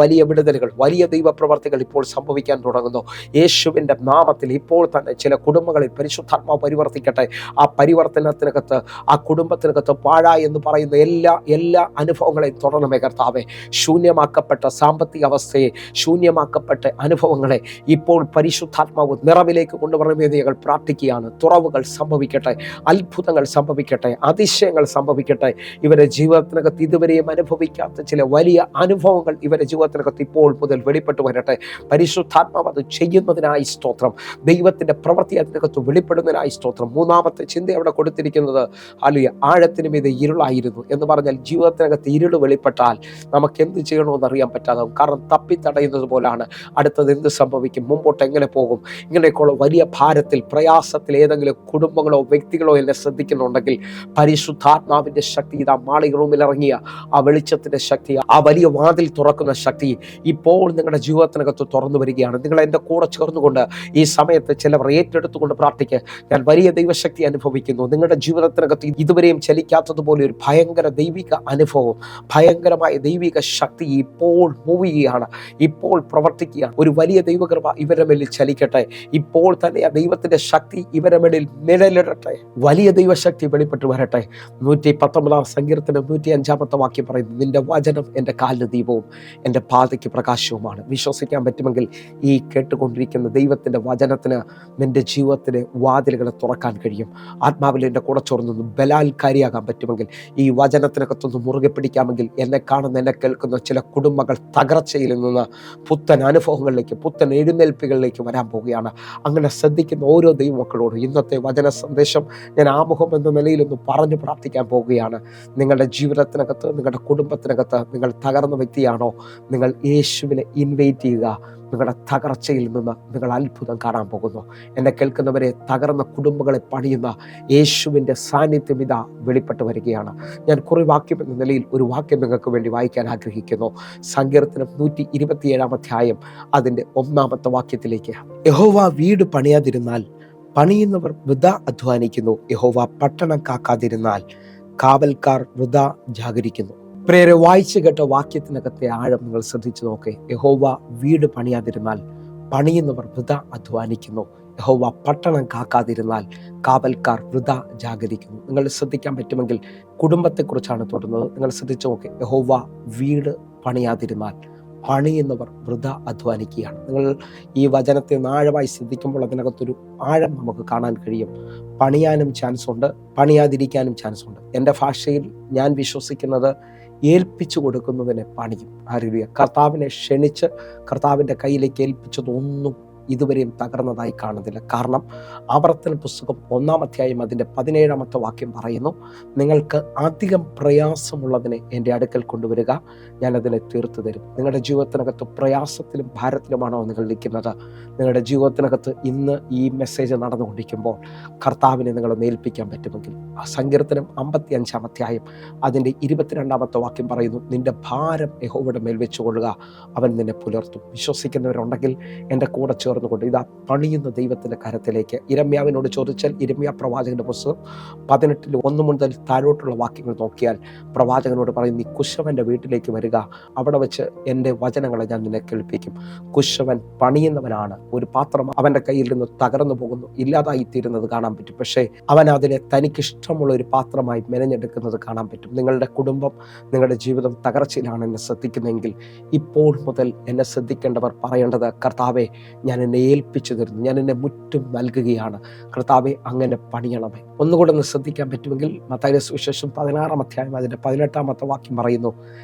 വലിയ വിടുതലുകൾ, വലിയ ദൈവപ്രവർത്തികൾ ഇപ്പോൾ സംഭവിക്കാൻ തുടങ്ങുന്നു. യേശുവിൻ്റെ നാമത്തിൽ ഇപ്പോൾ തന്നെ ചില കുടുംബങ്ങളിൽ പരിശുദ്ധാത്മാവ് പരിവർത്തിക്കട്ടെ. ആ പരിവർത്തനത്തിനകത്ത്, ആ കുടുംബത്തിനകത്ത് പാഴായി എന്ന് പറയുന്ന എല്ലാ അനുഭവങ്ങളെയും തുടരണമേ കർത്താവേ. ശൂന്യമാക്കപ്പെട്ട സാമ്പത്തിക അവസ്ഥയെ, ശൂന്യമാക്കപ്പെട്ട അനുഭവങ്ങളെ ഇപ്പോൾ പരിശുദ്ധാത്മാവ് നിറവിലേക്ക് കൊണ്ടുവരണമേ ഞങ്ങൾ പ്രാർത്ഥിക്കുകയാണ്. തുറവുകൾ സംഭവിക്കട്ടെ, അത്ഭുതങ്ങൾ സംഭവിക്കട്ടെ, അതിശയങ്ങൾ സംഭവിക്കട്ടെ. ഇവരുടെ ജീവിതത്തിനകത്ത് ഇതുവരെയും അനുഭവിക്കാത്ത ചില വലിയ അനുഭവങ്ങൾ ഇവരുടെ ജീവിതത്തിനകത്ത് ഇപ്പോൾ മുതൽ വെളിപ്പെട്ടു വരട്ടെ. പരിശുദ്ധാത്മാവ് അത് ചെയ്യുന്നതിനായി സ്തോത്രം. ദൈവത്തിൻ്റെ പ്രവൃത്തി അതിനകത്ത് വെളിപ്പെടുന്നതിനായി സ്തോത്രം. 3-ാമത്തെ ചിന്ത അവിടെ കൊടുത്തിരിക്കുന്നത്, ഹല്ലേലൂയ, ആഴത്തിന് മീതെ ഇരുളായിരുന്നു എന്ന് പറഞ്ഞാൽ ജീവിതത്തിനകത്ത് ഇരുൾ വെളിപ്പെട്ടാൽ നമുക്ക് എന്ത് ചെയ്യണമെന്ന് അറിയാൻ പറ്റാതാവും. കാരണം തപ്പിത്തടയുന്നത് പോലാണ്. അടുത്തത് എന്ത് സംഭവിക്കും, മുമ്പോട്ട് എങ്ങനെ പോകും, ഇങ്ങനെയൊക്കെയുള്ള വലിയ ഭാരത്തിൽ, പ്രയാസത്തിൽ ഏതെങ്കിലും കുടുംബങ്ങളോ വ്യക്തികളോ എന്നെ ശ്രദ്ധിക്കുന്നുണ്ടെങ്കിൽ പരിശുദ്ധാത്മാവിൻ്റെ ശക്തി, ഇതാ മാളിക റൂമിൽ ഇറങ്ങിയ ആ വെളിച്ചത്തിൻ്റെ ശക്തി, ആ വലിയ വാതിൽ തുറക്കുന്ന ശക്തി ഇപ്പോൾ നിങ്ങളുടെ ജീവിതത്തിനകത്ത് തുറന്നു വരികയാണ്. നിങ്ങൾ എൻ്റെ കൂടെ ചേർന്നുകൊണ്ട് ഈ സമയത്ത് ചിലവർ ഏറ്റെടുത്തുകൊണ്ട് പ്രാർത്ഥിക്കുക. ഞാൻ വലിയ ദൈവശക്തി അനുഭവിക്കുന്നു. നിങ്ങളുടെ ജീവിതത്തിനകത്ത് ഇതുവരെയും ചലിക്കാത്തതുപോലെ ഒരു ഭയങ്കര ദൈവിക അനുഭവം, ഭയങ്കരമായ ദൈവിക ശക്തി ഇപ്പോൾ മൂവ് ചെയ്യുകയാണ്, ഇപ്പോൾ പ്രവർത്തിക്കുകയാണ്. ഒരു വലിയ ദൈവകൃപ ഇവരുടെ മേലിൽ ചലിക്കട്ടെ. ഇപ്പോൾ തന്നെ ആ ദൈവത്തിൻ്റെ ശക്തി ഇവരുടെ മേലിൽ നിഴലിടട്ടെ. വലിയ ദൈവശക്തി വെളിപ്പെട്ടു വരട്ടെ. 119 സങ്കീർത്തനം 105 വാക്യം പറയുന്നു, നിന്റെ വചനം എൻ്റെ കാലിന് ദീപവും എൻ്റെ പാതയ്ക്ക് പ്രകാശവുമാണ്. വിശ്വസിക്കാൻ പറ്റുമെങ്കിൽ ഈ കേട്ടുകൊണ്ടിരിക്കുന്ന ദൈവത്തിൻ്റെ വചനത്തിന് നിൻ്റെ ജീവിതത്തിലെ വാതിലുകളെ തുറക്കാൻ കഴിയും. ആത്മാവിൽ എൻ്റെ കൂടെ ചോർന്നൊന്ന് ബലാൽക്കാരിയാകാൻ പറ്റുമെങ്കിൽ, ഈ വചനത്തിനകത്തൊന്ന് മുറുകെ പിടിക്കാമെങ്കിൽ, എന്നെ കാണുന്ന, എന്നെ കേൾക്കുന്ന ചില കുടുംബങ്ങൾ തകർച്ചയിൽ നിന്ന് പുത്തൻ അനുഭവങ്ങളിലേക്ക്, പുത്തൻ എഴുന്നേൽപ്പുകളിലേക്ക് വരാൻ പോവുകയാണ്. അങ്ങനെ ശ്രദ്ധിക്കുന്ന ഓരോ ദൈവമക്കളോടും ഇന്നത്തെ വചന സന്ദേശം ഞാൻ ആമുഖം എന്ന നിലയിലൊന്ന് പറഞ്ഞു പ്രാർത്ഥിക്കാൻ പോവുകയാണ്. നിങ്ങളുടെ ജീവിതത്തിനകത്ത്, നിങ്ങളുടെ കുടുംബത്തിനകത്ത് നിങ്ങൾ തകർന്ന വ്യക്തിയാണോ, നിങ്ങൾ യേശുവിനെ ഇൻവൈറ്റ് ചെയ്യുക. നിങ്ങളുടെ തകർച്ചയിൽ നിന്ന് നിങ്ങൾ അത്ഭുതം കാണാൻ പോകുന്നു. എന്നെ കേൾക്കുന്നവരെ, തകർന്ന കുടുംബങ്ങളെ പണിയുന്ന യേശുവിൻ്റെ സാന്നിധ്യം ഇതാ വെളിപ്പെട്ട് വരികയാണ്. ഞാൻ കുറെ വാക്യം എന്ന നിലയിൽ ഒരു വാക്യം നിങ്ങൾക്ക് വേണ്ടി വായിക്കാൻ ആഗ്രഹിക്കുന്നു. സങ്കീർത്തനം 127 അതിൻ്റെ 1-ാമത്തെ വാക്യത്തിലേക്ക്, യഹോവ വീട് പണിയാതിരുന്നാൽ പണിയുന്നവർ വൃഥാ അധ്വാനിക്കുന്നു, യഹോവ പട്ടണം കാക്കാതിരുന്നാൽ കാവൽക്കാർ വൃഥാ ജാഗരിക്കുന്നു. പ്രിയരെ, വായിച്ചു കേട്ട വാക്യത്തിനകത്തെ ആഴം നിങ്ങൾ ശ്രദ്ധിച്ചു നോക്കേ. യഹോവ വീട് പണിയാതിരുന്നാൽ പണിയുന്നവർ വൃഥാ അധ്വാനിക്കുന്നു, യഹോവ പട്ടണം കാക്കാതിരുന്നാൽ കാവൽക്കാർ വൃഥാ ജാഗരിക്കുന്നു. നിങ്ങൾ ശ്രദ്ധിക്കാൻ പറ്റുമെങ്കിൽ കുടുംബത്തെക്കുറിച്ചാണ് തൊടുന്നത്. നിങ്ങൾ ശ്രദ്ധിച്ചു നോക്കേ. യഹോവ വീട് പണിയാതിരുന്നാൽ പണിയുന്നവർ വൃഥാ അധ്വാനിക്കുകയാണ്. നിങ്ങൾ ഈ വചനത്തെ ആഴമായി ശ്രദ്ധിക്കുമ്പോൾ അതിനകത്തൊരു ആഴം നമുക്ക് കാണാൻ കഴിയും. പണിയാനും ചാൻസ് ഉണ്ട്, പണിയാതിരിക്കാനും ചാൻസ് ഉണ്ട്. എൻ്റെ ഭാഷയിൽ ഞാൻ വിശ്വസിക്കുന്നത് ഏൽപ്പിച്ചു കൊടുക്കുന്നതിനെ പണിയും. ഹല്ലേലൂയ. കർത്താവിനെ ക്ഷണിച്ച് കർത്താവിൻ്റെ കയ്യിലേക്ക് ഏൽപ്പിച്ചതൊന്നും ഇതുവരെയും തകർന്നതായി കാണുന്നില്ല. കാരണം ആവർത്തന പുസ്തകം 1-ാം അധ്യായം അതിൻ്റെ 17-ാമത്തെ വാക്യം പറയുന്നു, നിങ്ങൾക്ക് അധികം പ്രയാസമുള്ളതിനെ എൻ്റെ അടുക്കൽ കൊണ്ടുവരിക, ഞാനതിനെ തീർത്തു തരും. നിങ്ങളുടെ ജീവിതത്തിനകത്ത് പ്രയാസത്തിലും ഭാരത്തിലുമാണോ നിങ്ങൾ നിൽക്കുന്നത്? നിങ്ങളുടെ ജീവിതത്തിനകത്ത് ഇന്ന് ഈ മെസ്സേജ് നടന്നുകൊണ്ടിരിക്കുമ്പോൾ കർത്താവിനെ നിങ്ങളൊന്ന് ഏൽപ്പിക്കാൻ പറ്റുമെങ്കിൽ, സങ്കീർത്തനം 55-ാം അധ്യായം അതിൻ്റെ 22-ാമത്തെ വാക്യം പറയുന്നു, നിന്റെ ഭാരം യഹോവയുടെ മേൽ വെച്ചുകൊള്ളുക, അവൻ നിന്നെ പുലർത്തും. വിശ്വസിക്കുന്നവരുണ്ടെങ്കിൽ എൻ്റെ കൂടെ ചേർന്നുകൊണ്ട് ഇതാ പണിയുന്ന ദൈവത്തിൻ്റെ കരത്തിലേക്ക്. ഇരമ്യാവിനോട് ചോദിച്ചാൽ ഇരമ്യാ പ്രവാചകന്റെ പുസ്തകം 18 1 മുതൽ താഴോട്ടുള്ള വാക്യങ്ങൾ നോക്കിയാൽ പ്രവാചകനോട് പറയും, നീ കുശവൻ്റെ വീട്ടിലേക്ക് വരിക, അവിടെ വെച്ച് എൻ്റെ വചനങ്ങളെ ഞാൻ നിന്നെ കേൾപ്പിക്കും. കുശവൻ പണിയുന്നവനാണ്. ഒരു പാത്രം അവൻ്റെ കയ്യിൽ നിന്ന് തകർന്നു പോകുന്നു, ഇല്ലാതായിത്തീരുന്നത് കാണാൻ പറ്റും. പക്ഷേ അവൻ അതിനെ തനിക്കിഷ്ടമുള്ള ഒരു പാത്രമായി മെനഞ്ഞെടുക്കുന്നത് കാണാൻ പറ്റും. നിങ്ങളുടെ കുടുംബം, നിങ്ങളുടെ ജീവിതം തകർച്ചയിലാണ് എന്നെ ശ്രദ്ധിക്കുന്നതെങ്കിൽ ഇപ്പോൾ മുതൽ എന്നെ ശ്രദ്ധിക്കേണ്ടവർ പറയേണ്ടത്, കർത്താവെ ഞാൻ എന്നെ ഏൽപ്പിച്ചു തരുന്നു, ഞാൻ എന്നെ മുറ്റും നൽകുകയാണ്, കർത്താവെ അങ്ങനെ പണിയണമേ. ഒന്നുകൂടെ ഒന്ന് ശ്രദ്ധിക്കാൻ പറ്റുമെങ്കിൽ മത്തായിയുടെ സുവിശേഷം 16-ാം അധ്യായം അതിൻ്റെ 18-ാമത്തെ വാക്യം പറയുന്നു,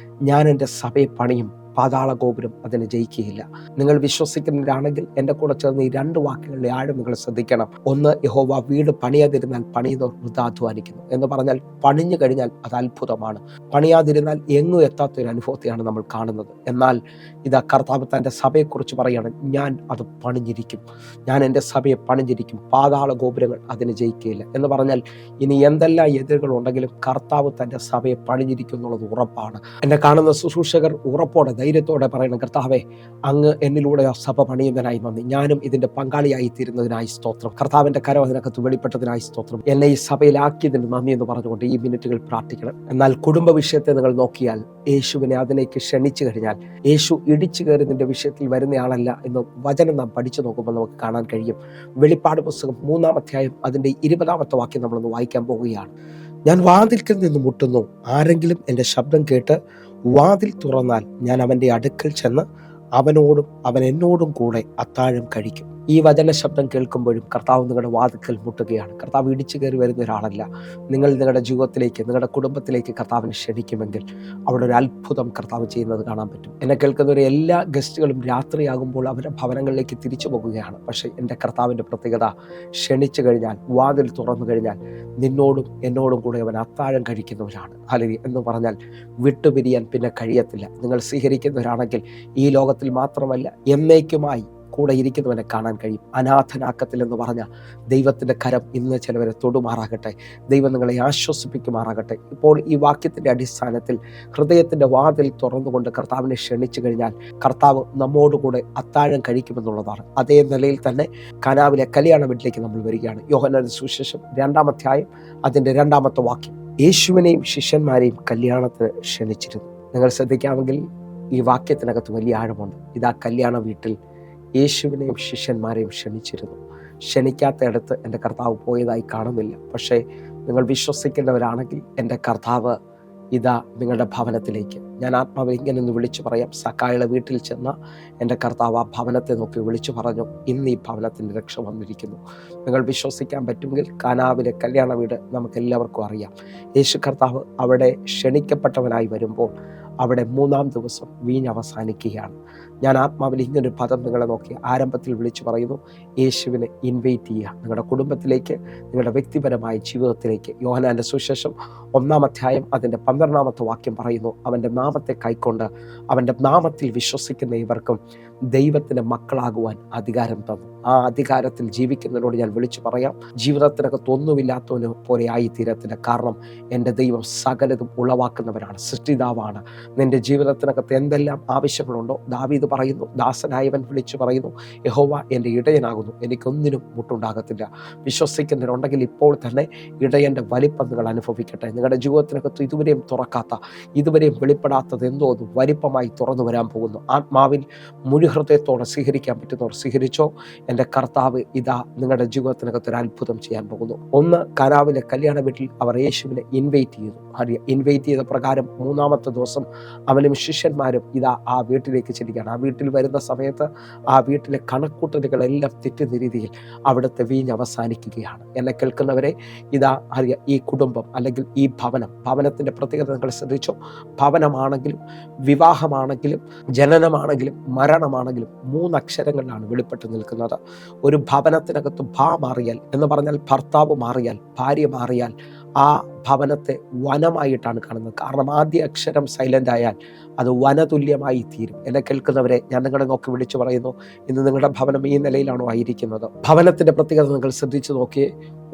ഞാൻ എൻ്റെ സഭയെ പണിയും, പാതാള ഗോപുരം അതിനെ ജയിക്കുകയില്ല. നിങ്ങൾ വിശ്വസിക്കുന്നവരാണെങ്കിൽ എൻ്റെ കൂടെ ചേർന്ന് ഈ 2 വാക്യങ്ങളുടെ ആഴം നിങ്ങൾ ശ്രദ്ധിക്കണം. ഒന്ന്, യഹോവ വീട് പണിയാതിരുന്നാൽ പണിയുന്നവർ വൃഥാ അധ്വാനിക്കുന്നു എന്ന് പറഞ്ഞാൽ പണിഞ്ഞു കഴിഞ്ഞാൽ അത് അത്ഭുതമാണ്. പണിയാതിരുന്നാൽ എങ്ങും എത്താത്തൊരു അനുഭവത്തെയാണ് നമ്മൾ കാണുന്നത്. എന്നാൽ ഇതാ കർത്താവ് തൻ്റെ സഭയെക്കുറിച്ച് പറയുകയാണ്, ഞാൻ അത് പണിഞ്ഞിരിക്കും, ഞാൻ എൻ്റെ സഭയെ പണിഞ്ഞിരിക്കും, പാതാള ഗോപുരങ്ങൾ അതിനെ ജയിക്കുകയില്ല എന്ന് പറഞ്ഞാൽ ഇനി എന്തെല്ലാം എതിരുകളുണ്ടെങ്കിലും കർത്താവ് തൻ്റെ സഭയെ പണിഞ്ഞിരിക്കും എന്നുള്ളത് ഉറപ്പാണ്. എന്നെ കാണുന്ന ശുശ്രൂഷകർ ഉറപ്പോടെ ധൈര്യത്തോടെ പറയണം, കർത്താവെ അങ്ങ് എന്നിലൂടെ സഭ പണിയുന്നതിനായി നന്ദി, ഞാനും ഇതിൻ്റെ പങ്കാളിയായി തീരുന്നതിനായി സ്തോത്രം, കർത്താവിൻ്റെ കരം അതിനകത്ത് വെളിപ്പെട്ടതിനായി സ്തോത്രം, എന്നെ ഈ സഭയിലാക്കിയതിന് നന്ദി എന്ന് പറഞ്ഞുകൊണ്ട് ഈ മിനിറ്റുകൾ പ്രാർത്ഥിക്കണം. എന്നാൽ കുടുംബ വിഷയത്തെ നിങ്ങൾ നോക്കിയാൽ യേശുവിനെ അതിലേക്ക് ക്ഷണിച്ചു കഴിഞ്ഞാൽ യേശു ഇടിച്ചു കയറുന്നതിൻ്റെ വിഷയത്തിൽ വരുന്നയാളല്ല എന്ന് വചനം നാം പഠിച്ചു നോക്കുമ്പോൾ നമുക്ക് കാണാൻ കഴിയും. വെളിപ്പാട് പുസ്തകം 3-ാം അധ്യായം അതിൻ്റെ 20-ാമത്തെ വാക്യം നമ്മളൊന്ന് വായിക്കാൻ പോവുകയാണ്. ഞാൻ വാതിൽക്കൽ നിന്ന് മുട്ടുന്നു, ആരെങ്കിലും എൻ്റെ ശബ്ദം കേട്ട് വാതിൽ തുറന്നാൽ ഞാൻ അവൻ്റെ അടുക്കൽ ചെന്ന് അവനോടും അവൻ എന്നോടും കൂടെ അത്താഴം കഴിക്കും. ഈ വചന ശബ്ദം കേൾക്കുമ്പോഴും കർത്താവ് നിങ്ങളുടെ വാതിൽക്കൽ മുട്ടുകയാണ്. കർത്താവ് ഇടിച്ചു കയറി വരുന്ന ഒരാളല്ല. നിങ്ങൾ നിങ്ങളുടെ ജീവിതത്തിലേക്ക്, നിങ്ങളുടെ കുടുംബത്തിലേക്ക് കർത്താവിനെ ക്ഷണിക്കുമെങ്കിൽ അവിടെ ഒരു അത്ഭുതം കർത്താവ് ചെയ്യുന്നത് കാണാൻ പറ്റും. എന്നെ കേൾക്കുന്നവരെ എല്ലാ ഗസ്റ്റുകളും രാത്രിയാകുമ്പോൾ അവരുടെ ഭവനങ്ങളിലേക്ക് തിരിച്ചു പോകുകയാണ്. പക്ഷേ എൻ്റെ കർത്താവിൻ്റെ പ്രത്യേകത, ക്ഷണിച്ചു കഴിഞ്ഞാൽ, വാതിൽ തുറന്നു കഴിഞ്ഞാൽ നിന്നോടും എന്നോടും കൂടെ അവൻ അത്താഴം കഴിക്കുന്നവരാണ്. ഹല്ലേലൂയ എന്ന് പറഞ്ഞാൽ വിട്ടുപിരിയാൻ പിന്നെ കഴിയത്തില്ല. നിങ്ങൾ സ്വീകരിക്കുന്നവരാണെങ്കിൽ ഈ ലോകത്തിൽ മാത്രമല്ല എന്നേക്കുമായി കൂടെ ഇരിക്കുന്നവനെ കാണാൻ കഴിയും. അനാഥനാക്കത്തിൽ എന്ന് പറഞ്ഞ ദൈവത്തിൻ്റെ കരം ഇന്ന് ചിലവരെ തൊടുമാറാകട്ടെ. ദൈവം നിങ്ങളെ ആശ്വസിപ്പിക്കുമാറാകട്ടെ. ഇപ്പോൾ ഈ വാക്യത്തിൻ്റെ അടിസ്ഥാനത്തിൽ ഹൃദയത്തിൻ്റെ വാതിൽ തുറന്നുകൊണ്ട് കർത്താവിനെ ക്ഷണിച്ചു കഴിഞ്ഞാൽ കർത്താവ് നമ്മോടുകൂടെ അത്താഴം കഴിക്കുമെന്നുള്ളതാണ്. അതേ നിലയിൽ തന്നെ കനാവിലെ കല്യാണ വീട്ടിലേക്ക് നമ്മൾ വരികയാണ്. യോഹന്നാന്റെ സുവിശേഷം 2-ാം അധ്യായം അതിൻ്റെ 2-ാമത്തെ വാക്യം, യേശുവിനെയും ശിഷ്യന്മാരെയും കല്യാണത്തിന് ക്ഷണിച്ചിരുന്നു. നിങ്ങൾ ശ്രദ്ധിക്കാമെങ്കിൽ ഈ വാക്യത്തിനകത്ത് വലിയ ആഴമുണ്ട്. ഇതാ കല്യാണ വീട്ടിൽ യേശുവിനെയും ശിഷ്യന്മാരെയും ക്ഷണിച്ചിരുന്നു. ക്ഷണിക്കാത്ത ഇടത്ത് എൻ്റെ കർത്താവ് പോയതായി കാണുന്നില്ല. പക്ഷേ നിങ്ങൾ വിശ്വസിക്കേണ്ടവരാണെങ്കിൽ എൻ്റെ കർത്താവ് ഇതാ നിങ്ങളുടെ ഭവനത്തിലേക്ക്, ഞാൻ ആത്മാവിൽ ഇങ്ങനെ ഒന്ന് വിളിച്ചു പറയാം, സക്കായിയുടെ വീട്ടിൽ ചെന്ന എൻ്റെ കർത്താവ് ആ ഭവനത്തെ നോക്കി വിളിച്ചു പറഞ്ഞു, ഇന്ന് ഈ ഭവനത്തിൻ്റെ രക്ഷ വന്നിരിക്കുന്നു. നിങ്ങൾ വിശ്വസിക്കാൻ പറ്റുമെങ്കിൽ കാനാവിലെ കല്യാണ വീട് നമുക്ക് എല്ലാവർക്കും അറിയാം. യേശു കർത്താവ് അവിടെ ക്ഷണിക്കപ്പെട്ടവനായി വരുമ്പോൾ അവിടെ 3-ാം ദിവസം വീഞ്ഞ് അവസാനിക്കുകയാണ്. ഞാൻ ആത്മാവിൽ ഇങ്ങനൊരു പദം നിങ്ങളെ നോക്കി ആരംഭത്തിൽ വിളിച്ചു പറയുന്നു, യേശുവിനെ ഇൻവൈറ്റ് ചെയ്യുക നിങ്ങളുടെ കുടുംബത്തിലേക്ക്, നിങ്ങളുടെ വ്യക്തിപരമായ ജീവിതത്തിലേക്ക്. യോഹന്നാന്റെ സുവിശേഷം 1-ാം അധ്യായം അതിൻ്റെ 12-ാമത്തെ വാക്യം പറയുന്നു, അവൻ്റെ നാമത്തെ കൈക്കൊണ്ട് അവൻ്റെ നാമത്തിൽ വിശ്വസിക്കുന്ന ഇവർക്കും ദൈവത്തിൻ്റെ മക്കളാകുവാൻ അധികാരം തന്നു. ആ അധികാരത്തിൽ ജീവിക്കുന്നതിനോട് ഞാൻ വിളിച്ചു പറയാം, ജീവിതത്തിനകത്ത് ഒന്നുമില്ലാത്തവന് പോലെ ആയിത്തീരത്തില്ല. കാരണം എൻ്റെ ദൈവം സകലതും ഉളവാക്കുന്നവരാണ്, സൃഷ്ടിതാവാണ്. നിൻ്റെ ജീവിതത്തിനകത്ത് എന്തെല്ലാം ആവശ്യങ്ങളുണ്ടോ, ദാവീദ് പറയുന്നു, ദാസനായവൻ വിളിച്ചു പറയുന്നു, യഹോവ എൻ്റെ ഇടയനാകുന്നു, എനിക്കൊന്നിനും മുട്ടുണ്ടാകത്തില്ല. വിശ്വസിക്കുന്നവരുണ്ടെങ്കിൽ ഇപ്പോൾ തന്നെ ഇടയൻ്റെ വലിപ്പം നിങ്ങൾ അനുഭവിക്കട്ടെ. നിങ്ങളുടെ ജീവിതത്തിനകത്ത് ഇതുവരെയും തുറക്കാത്ത, ഇതുവരെയും വെളിപ്പെടാത്തത് എന്തോ ഒന്ന് വലിപ്പമായി തുറന്നു വരാൻ പോകുന്നു. ആത്മാവിൽ മുഴു ഹൃദയത്തോടെ സ്വീകരിക്കാൻ പറ്റുന്നവർ സ്വീകരിച്ചോ. എൻ്റെ കർത്താവ് ഇതാ നിങ്ങളുടെ ജീവിതത്തിനകത്ത് ഒരു അത്ഭുതം ചെയ്യാൻ പോകുന്നു. ഒന്ന്, കാനാവിലെ കല്യാണ വീട്ടിൽ അവർ യേശുവിനെ ഇൻവൈറ്റ് ചെയ്തു. ഇൻവൈറ്റ് ചെയ്ത പ്രകാരം 3-ാമത്തെ ദിവസം അവനും ശിഷ്യന്മാരും ഇതാ ആ വീട്ടിലേക്ക് ചെല്ലുകയാണ്. ആ വീട്ടിൽ വരുന്ന സമയത്ത് ആ വീട്ടിലെ കണക്കൂട്ടലുകളെല്ലാം തെറ്റുന്ന രീതിയിൽ അവിടുത്തെ വീഞ്ഞ് അവസാനിക്കുകയാണ്. എന്നെ കേൾക്കുന്നവരെ, ഇതാ അറിയാം, ഈ കുടുംബം അല്ലെങ്കിൽ ഈ ഭവനത്തിൻ്റെ പ്രത്യേകത നിങ്ങൾ ശ്രദ്ധിച്ചോ. ഭവനമാണെങ്കിലും വിവാഹമാണെങ്കിലും ജനനമാണെങ്കിലും മരണമാണെങ്കിലും 3 അക്ഷരങ്ങളിലാണ് വെളിപ്പെട്ട് നിൽക്കുന്നത്. ഒരു ഭവനത്തിനകത്ത് മാറിയാൽ എന്ന് പറഞ്ഞാൽ ഭർത്താവ് മാറിയാൽ, ഭാര്യ മാറിയാൽ ആ ഭവനത്തെ വനമായിട്ടാണ് കാണുന്നത്. കാരണം ആദ്യ അക്ഷരം സൈലൻ്റ് ആയാൽ അത് വനതുല്യമായി തീരും. എന്നെ കേൾക്കുന്നവരെ, ഞാൻ നിങ്ങളെ നോക്കി വിളിച്ചു പറയുന്നു, ഇന്ന് നിങ്ങളുടെ ഭവനം ഈ നിലയിലാണോ ആയിരിക്കുന്നത്? ഭവനത്തിൻ്റെ പ്രത്യേകത നിങ്ങൾ ശ്രദ്ധിച്ചു നോക്കിയേ.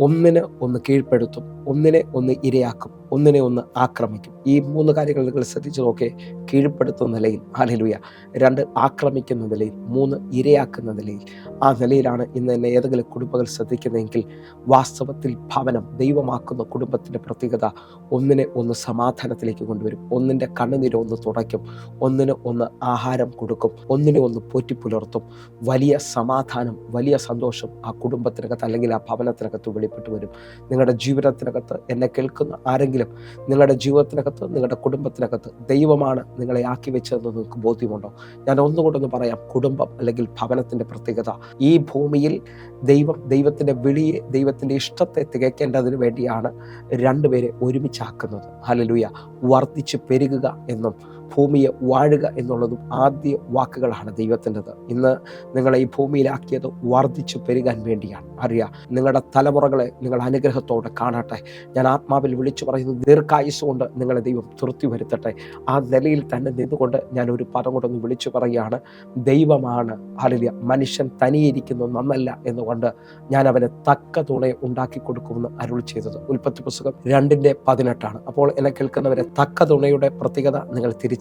ഒന്നിന് ഒന്ന് കീഴ്പ്പെടുത്തും, ഒന്നിനെ ഒന്ന് ഇരയാക്കും, ഒന്നിനെ ഒന്ന് ആക്രമിക്കും. ഈ 3 കാര്യങ്ങൾ നിങ്ങൾ ശ്രദ്ധിച്ചു നോക്കിയേ. കീഴ്പ്പെടുത്തുന്ന നിലയിൽ, ഹല്ലേലൂയ; 2 ആക്രമിക്കുന്ന നിലയിൽ, 3 ഇരയാക്കുന്ന നിലയിൽ. ആ നിലയിലാണ് ഇന്ന് എന്നെ ഏതെങ്കിലും കുടുംബങ്ങൾ ശ്രദ്ധിക്കുന്നതെങ്കിൽ വാസ്തവത്തിൽ ഭവനം ദൈവമാക്കുന്ന കുടുംബത്തിൻ്റെ പ്രത്യേകത ഒന്നിനെ ഒന്ന് സമാധാനത്തിലേക്ക് കൊണ്ടുവരും, ഒന്നിൻ്റെ കണ്ണുനീര് ഒന്ന് തുടയ്ക്കും, ഒന്നിന് ഒന്ന് ആഹാരം കൊടുക്കും, ഒന്നിനെ ഒന്ന് പോറ്റിപ്പുലർത്തും. വലിയ സമാധാനം, വലിയ സന്തോഷം ആ കുടുംബത്തിനകത്ത് അല്ലെങ്കിൽ ആ ഭവനത്തിനകത്ത് വെളിപ്പെട്ട് വരും. നിങ്ങളുടെ ജീവിതത്തിനകത്ത് എന്നെ കേൾക്കുന്ന ആരെങ്കിലും നിങ്ങളുടെ ജീവിതത്തിനകത്ത്, നിങ്ങളുടെ കുടുംബത്തിനകത്ത് ദൈവമാണ് നിങ്ങളെ ആക്കി വെച്ചതെന്ന് നിങ്ങൾക്ക് ബോധ്യമുണ്ടോ? ഞാൻ ഒന്നുകൂടൊന്ന് പറയാം. കുടുംബം അല്ലെങ്കിൽ ഭവനത്തിൻ്റെ പ്രത്യേകത, ഈ ഭൂമിയിൽ ദൈവത്തിൻ്റെ വിളിയെ, ദൈവത്തിൻ്റെ ഇഷ്ടത്തെ തികയ്ക്കേണ്ടതിന് വേണ്ടിയാണ് 2 പേരെ ഒരുമിച്ചാക്കുന്നത്. ഹല്ലേലൂയ. വർദ്ധിച്ച് പെരുകുക എന്നും ഭൂമിയെ വാഴുക എന്നുള്ളതും ആദ്യ വാക്കുകളാണ് ദൈവത്തിൻ്റെത്. ഇന്ന് നിങ്ങളെ ഈ ഭൂമിയിലാക്കിയത് വർദ്ധിച്ചു പെരുകാൻ വേണ്ടിയാണ്. അറിയാം, നിങ്ങളുടെ തലമുറകളെ നിങ്ങൾ അനുഗ്രഹത്തോടെ കാണട്ടെ. ഞാൻ ആത്മാവിൽ വിളിച്ചു പറയുന്നത്, ദീർഘായുസ് കൊണ്ട് നിങ്ങളെ ദൈവം തൃപ്തി വരുത്തട്ടെ. ആ നിലയിൽ തന്നെ നിന്നുകൊണ്ട് ഞാൻ ഒരു പദം കൊണ്ടൊന്ന് വിളിച്ചു പറയുകയാണ്, ദൈവമാണ് ഹല്ലേലൂയ മനുഷ്യൻ തനിയിരിക്കുന്നു നന്നല്ല എന്നുകൊണ്ട് ഞാൻ അവന് തക്ക തുണയെ ഉണ്ടാക്കി കൊടുക്കുമെന്ന് അരുൾ ചെയ്തത്. ഉൽപ്പത്തി പുസ്തകം 2:18. അപ്പോൾ എന്നെ കേൾക്കുന്നവരെ, തക്ക തുണയുടെ പ്രത്യേകത നിങ്ങൾ തിരിച്ചറിയണം.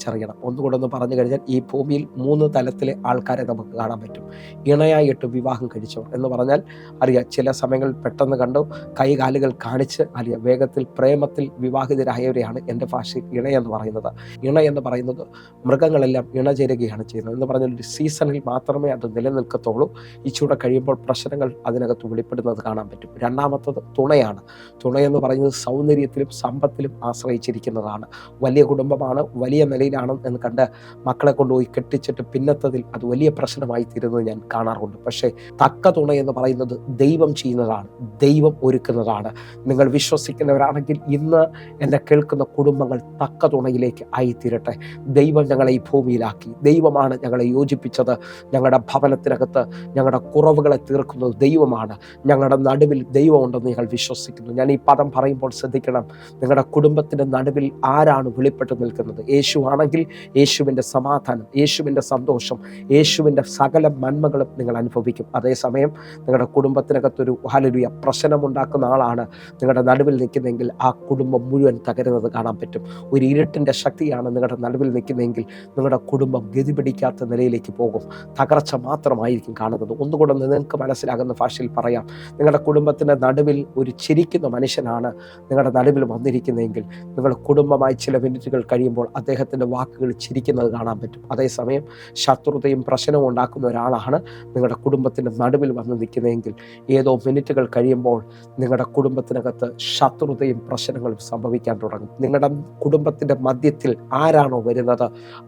ഒന്നുകൂടെ ഒന്ന് പറഞ്ഞു കഴിഞ്ഞാൽ, ഈ ഭൂമിയിൽ 3 തലത്തിലെ ആൾക്കാരെ നമുക്ക് കാണാൻ പറ്റും. ഇണയായിട്ട് വിവാഹം കഴിച്ചവർ എന്ന് പറഞ്ഞാൽ അറിയാം, ചില സമയങ്ങളിൽ പെട്ടെന്ന് കണ്ടു കൈകാലുകൾ കാണിച്ച് അറിയാം വേഗത്തിൽ പ്രേമത്തിൽ വിവാഹിതരായവരെയാണ് എൻ്റെ ഭാഷയിൽ ഇണയെന്ന് പറയുന്നത്. ഇണ എന്ന് പറയുന്നത് മൃഗങ്ങളെല്ലാം ഇണചേരുകയാണ് ചെയ്യുന്നത് എന്ന് പറഞ്ഞാൽ ഒരു സീസണിൽ മാത്രമേ അത് നിലനിൽക്കത്തുള്ളൂ. ഇച്ചിരി കഴിയുമ്പോൾ പ്രശ്നങ്ങൾ അതിനകത്ത് വെളിപ്പെടുന്നത് കാണാൻ പറ്റും. രണ്ടാമത്തത് തുണയാണ്. തുണയെന്ന് പറയുന്നത് സൗന്ദര്യത്തിലും സമ്പത്തിലും ആശ്രയിച്ചിരിക്കുന്നതാണ്. വലിയ കുടുംബമാണ്, വലിയ നിലയിലാണ് എന്ന് കണ്ട് മക്കളെ കൊണ്ടുപോയി കെട്ടിച്ചിട്ട് പിന്നത്തതിൽ അത് വലിയ പ്രശ്നമായി തീരുന്നത് ഞാൻ കാണാറുണ്ട്. പക്ഷേ തക്ക തുണ എന്ന് പറയുന്നത് ദൈവം ചെയ്യുന്നതാണ്, ദൈവം ഒരുക്കുന്നതാണ്. നിങ്ങൾ വിശ്വസിക്കുന്നവരാണെങ്കിൽ ഇന്ന് എന്നെ കേൾക്കുന്ന കുടുംബങ്ങൾ തക്ക തുണയിലേക്ക് ആയിത്തീരട്ടെ. ദൈവം ഞങ്ങളെ ഈ ഭൂമിയിലാക്കി, ദൈവമാണ് ഞങ്ങളെ യോജിപ്പിച്ചത്. ഞങ്ങളുടെ ഭവനത്തിനകത്ത് ഞങ്ങളുടെ കുറവുകളെ തീർക്കുന്നത് ദൈവമാണ്. ഞങ്ങളുടെ നടുവിൽ ദൈവമുണ്ടെന്ന് ഞങ്ങൾ വിശ്വസിക്കുന്നു. ഞാൻ ഈ പദം പറയുമ്പോൾ ശ്രദ്ധിക്കണം, നിങ്ങളുടെ കുടുംബത്തിൻ്റെ നടുവിൽ ആരാണ് വെളിപ്പെട്ട് നിൽക്കുന്നത്? യേശു ആണെങ്കിൽ യേശുവിൻ്റെ സമാധാനം, യേശുവിൻ്റെ സന്തോഷം, യേശുവിൻ്റെ സകല നന്മകളും നിങ്ങൾ അനുഭവിക്കും. അതേസമയം നിങ്ങളുടെ കുടുംബത്തിനകത്തൊരു ഹല്ലേലൂയ പ്രശ്നമുണ്ടാക്കുന്ന ആളാണ് നിങ്ങളുടെ നടുവിൽ നിൽക്കുന്നതെങ്കിൽ ആ കുടുംബം മുഴുവൻ തകരുന്നത് കാണാൻ പറ്റും. ഒരു ഇരുട്ടിൻ്റെ ശക്തിയാണ് നിങ്ങളുടെ നടുവിൽ നിൽക്കുന്നതെങ്കിൽ നിങ്ങളുടെ കുടുംബം ഗതി പിടിക്കാത്ത നിലയിലേക്ക് പോകും. തകർച്ച മാത്രമായിരിക്കും കാണുന്നത്. ഒന്നുകൂടെ നിങ്ങൾക്ക് മനസ്സിലാകുന്ന ഭാഷയിൽ പറയാം, നിങ്ങളുടെ കുടുംബത്തിൻ്റെ നടുവിൽ ഒരു ചിരിക്കുന്ന മനുഷ്യനാണ് നിങ്ങളുടെ നടുവിൽ വന്നിരിക്കുന്നതെങ്കിൽ നിങ്ങളുടെ കുടുംബമായി ചില മിനിറ്റുകൾ കഴിയുമ്പോൾ അദ്ദേഹത്തിൻ്റെ വാക്കുകൾ ചിരിക്കുന്നത് കാണാൻ പറ്റും. അതേസമയം ശത്രുതയും പ്രശ്നവും ഉണ്ടാക്കുന്ന ഒരാളാണ് നിങ്ങളുടെ കുടുംബത്തിൻ്റെ നടുവിൽ വന്ന് നിൽക്കുന്നതെങ്കിൽ ഏതോ മിനിറ്റുകൾ കഴിയുമ്പോൾ നിങ്ങളുടെ കുടുംബത്തിനകത്ത് ശത്രുതയും പ്രശ്നങ്ങളും സംഭവിക്കാൻ തുടങ്ങും. നിങ്ങളുടെ കുടുംബത്തിൻ്റെ മധ്യത്തിൽ ആരാണോ വരുന്നത്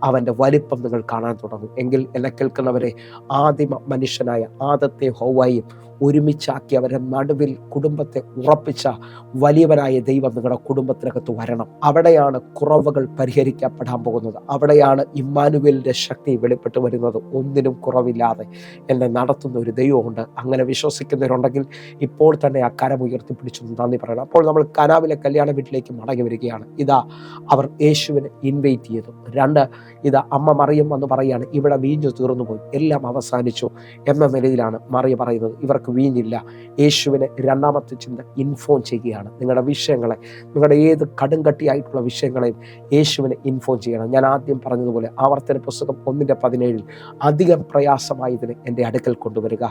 അവൻ്റെ വലിപ്പം നിങ്ങൾ കാണാൻ തുടങ്ങും. എങ്കിൽ എന്നെ കേൾക്കുന്നവരെ, ആദിമ മനുഷ്യനായ ആദത്തെ ഹൗവയും ഒരുമിച്ചാക്കി അവരെ നടുവിൽ കുടുംബത്തെ ഉറപ്പിച്ച വലിയവനായ ദൈവം നിങ്ങളുടെ കുടുംബത്തിനകത്ത് വരണം. അവിടെയാണ് കുറവുകൾ പരിഹരിക്കപ്പെടാൻ പോകുന്നത്. അവിടെയാണ് ഇമ്മാനുവേലിൻ്റെ ശക്തി വെളിപ്പെട്ട് വരുന്നത്. ഒന്നിനും കുറവില്ലാതെ എന്നെ നടത്തുന്ന ഒരു ദൈവമുണ്ട്. അങ്ങനെ വിശ്വസിക്കുന്നവരുണ്ടെങ്കിൽ ഇപ്പോൾ തന്നെ ആ കരം ഉയർത്തിപ്പിടിച്ചു നന്ദി പറയണം. അപ്പോൾ നമ്മൾ കനാവിലെ കല്യാണ വീട്ടിലേക്ക് മടങ്ങി വരികയാണ്. ഇതാ അവർ യേശുവിനെ ഇൻവൈറ്റ് ചെയ്തു. 2, ഇതാ അമ്മ മറിയം എന്ന് പറയുകയാണ്, ഇവിടെ വീഞ്ഞു തീർന്നു പോയി, എല്ലാം അവസാനിച്ചു എന്ന നിലയിലാണ് മറിയ പറയുന്നത്. ഇവർക്ക് വീഞ്ഞില്ല. യേശുവിനെ രണ്ടാമത്തെ ചിന്ത ഇൻഫോം ചെയ്യുകയാണ്. നിങ്ങളുടെ വിഷയങ്ങളെ, നിങ്ങളുടെ ഏത് കടുംകട്ടിയായിട്ടുള്ള വിഷയങ്ങളെയും യേശുവിനെ ഇൻഫോം ചെയ്യണം. ഞാൻ ആദ്യം പറഞ്ഞതുപോലെ ആവർത്തന പുസ്തകം 1:17 അധികം പ്രയാസമായതിന് എൻ്റെ അടുക്കൽ കൊണ്ടുവരിക.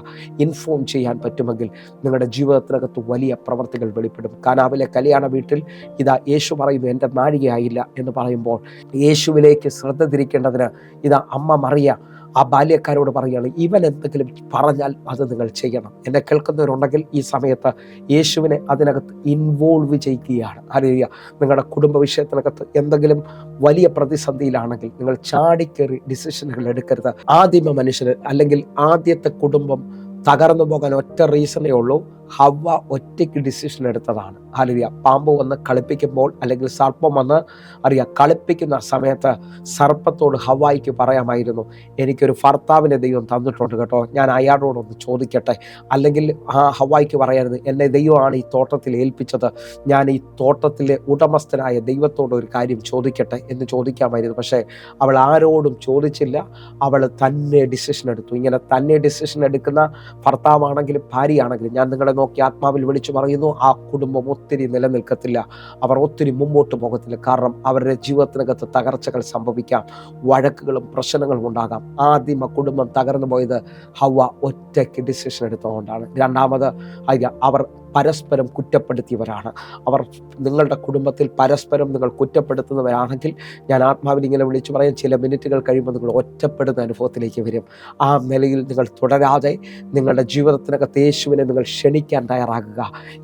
ഇൻഫോം ചെയ്യാൻ പറ്റുമെങ്കിൽ നിങ്ങളുടെ ജീവിതത്തിനകത്ത് വലിയ പ്രവർത്തികൾ വെളിപ്പെടും. കാനാവിലെ കല്യാണ വീട്ടിൽ ഇതാ യേശു പറയുന്നു, എൻ്റെ നാഴികയായില്ല എന്ന് പറയുമ്പോൾ യേശുവിലേക്ക് ശ്രദ്ധ തിരിക്കേണ്ടതിന് ഇതാ അമ്മ മറിയ ആ ബാല്യക്കാരോട് പറയുകയാണ്, ഇവൻ എന്തെങ്കിലും പറഞ്ഞാൽ അത് നിങ്ങൾ ചെയ്യണം. എന്നെ കേൾക്കുന്നവരുണ്ടെങ്കിൽ ഈ സമയത്ത് യേശുവിനെ അതിനകത്ത് ഇൻവോൾവ് ചെയ്യുകയാണ്. ഹല്ലേലൂയ. നിങ്ങളുടെ കുടുംബ വിഷയത്തിനകത്ത് എന്തെങ്കിലും വലിയ പ്രതിസന്ധിയിലാണെങ്കിൽ നിങ്ങൾ ചാടിക്കേറി ഡിസിഷനുകൾ എടുക്കരുത്. ആദിമ മനുഷ്യർ അല്ലെങ്കിൽ ആദ്യത്തെ കുടുംബം തകർന്നു പോകാൻ ഒറ്റ റീസണേ ഉള്ളൂ, ഹവ്വ ഒറ്റയ്ക്ക് ഡിസിഷൻ എടുത്തതാണ്. ഹല്ലേലൂയ. പാമ്പ് വന്ന് കളിപ്പിക്കുമ്പോൾ അല്ലെങ്കിൽ സർപ്പം വന്ന് കളിപ്പിക്കുന്ന സമയത്ത് സർപ്പത്തോട് ഹവ്വായിക്ക് പറയാമായിരുന്നു, എനിക്കൊരു ഭർത്താവിനെ ദൈവം തന്നിട്ടുണ്ട് കേട്ടോ, ഞാൻ അയാളോടൊന്ന് ചോദിക്കട്ടെ. അല്ലെങ്കിൽ ഹവ്വായിക്ക് പറയരുത്, എന്നെ ദൈവമാണ് ഈ തോട്ടത്തിൽ ഏൽപ്പിച്ചത്, ഞാൻ ഈ തോട്ടത്തിലെ ഉടമസ്ഥനായ ദൈവത്തോട് ഒരു കാര്യം ചോദിക്കട്ടെ എന്ന് ചോദിക്കാമായിരുന്നു. പക്ഷേ അവൾ ആരോടും ചോദിച്ചില്ല, അവൾ തന്നെ ഡിസിഷൻ എടുത്തു. ഇങ്ങനെ തന്നെ ഡിസിഷൻ എടുക്കുന്ന ഭർത്താവാണെങ്കിലും ഭാര്യയാണെങ്കിലും ഞാൻ നിങ്ങളെ നോക്കി ആത്മാവിൽ വിളിച്ചു പറയുന്നു, ആ കുടുംബം ഒത്തിരി നിലനിൽക്കത്തില്ല, അവർ ഒത്തിരി മുമ്പോട്ട് പോകത്തില്ല. കാരണം അവരുടെ ജീവിതത്തിനകത്ത് തകർച്ചകൾ സംഭവിക്കാം, വഴക്കുകളും പ്രശ്നങ്ങളും ഉണ്ടാകാം. ആദ്യമ കുടുംബം തകർന്നു പോയത് ഹവ്വ ഒറ്റയ്ക്ക് ഡിസിഷൻ എടുത്തുകൊണ്ടാണ്. രണ്ടാമത് അവർ പരസ്പരം കുറ്റപ്പെടുത്തിയവരാണ്. അവർ നിങ്ങളുടെ കുടുംബത്തിൽ പരസ്പരം നിങ്ങൾ കുറ്റപ്പെടുത്തുന്നവരാണെങ്കിൽ ഞാൻ ആത്മാവിൽ ഇങ്ങനെ വിളിച്ചു പറയാൻ, ചില മിനിറ്റുകൾ കഴിയുമ്പോൾ നിങ്ങൾ ഒറ്റപ്പെടുന്ന അനുഭവത്തിലേക്ക് വരും. ആ നിലയിൽ നിങ്ങൾ തുടരാതെ നിങ്ങളുടെ ജീവിതത്തിനകത്ത് യേശുവിനെ നിങ്ങൾ ക്ഷണിക്കാൻ തയ്യാറാകുക,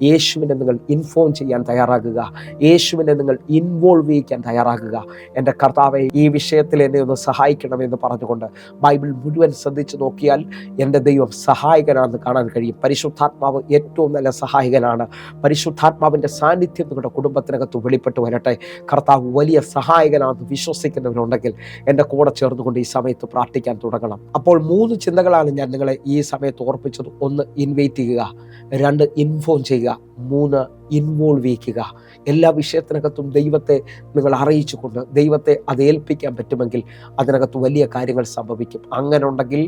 യേശുവിനെ നിങ്ങൾ ഇൻഫോം ചെയ്യാൻ തയ്യാറാകുക, യേശുവിനെ നിങ്ങൾ ഇൻവോൾവ് ചെയ്യിക്കാൻ തയ്യാറാകുക. എൻ്റെ കർത്താവെ, ഈ വിഷയത്തിൽ എന്നെ ഒന്ന് സഹായിക്കണമെന്ന് പറഞ്ഞുകൊണ്ട് ബൈബിൾ മുഴുവൻ ശ്രദ്ധിച്ചു നോക്കിയാൽ എൻ്റെ ദൈവം സഹായകനാണെന്ന് കാണാൻ കഴിയും. പരിശുദ്ധാത്മാവ് ഏറ്റവും നല്ല സഹായകനാണ്. പരിശുദ്ധാത്മാവിൻ്റെ സാന്നിധ്യം നിങ്ങളുടെ കുടുംബത്തിനകത്ത് വെളിപ്പെട്ട് വരട്ടെ. കർത്താവ് വലിയ സഹായകനാണെന്ന് വിശ്വസിക്കുന്നവരുണ്ടെങ്കിൽ എൻ്റെ കൂടെ ചേർന്നുകൊണ്ട് ഈ സമയത്ത് പ്രാർത്ഥിക്കാൻ തുടങ്ങണം. അപ്പോൾ 3 ചിന്തകളാണ് ഞാൻ നിങ്ങളെ ഈ സമയത്ത് ഓർപ്പിച്ചത്. 1, ഇൻവൈറ്റ് ചെയ്യുക. 2, ഇൻഫോം ചെയ്യുക. 3, ഇൻവോൾവ് ചെയ്യിക്കുക. എല്ലാ വിഷയത്തിനകത്തും ദൈവത്തെ നിങ്ങൾ അറിയിച്ചുകൊണ്ട് ദൈവത്തെ അത് ഏൽപ്പിക്കാൻ പറ്റുമെങ്കിൽ അതിനകത്ത് വലിയ കാര്യങ്ങൾ സംഭവിക്കും. അങ്ങനെ ഉണ്ടെങ്കിൽ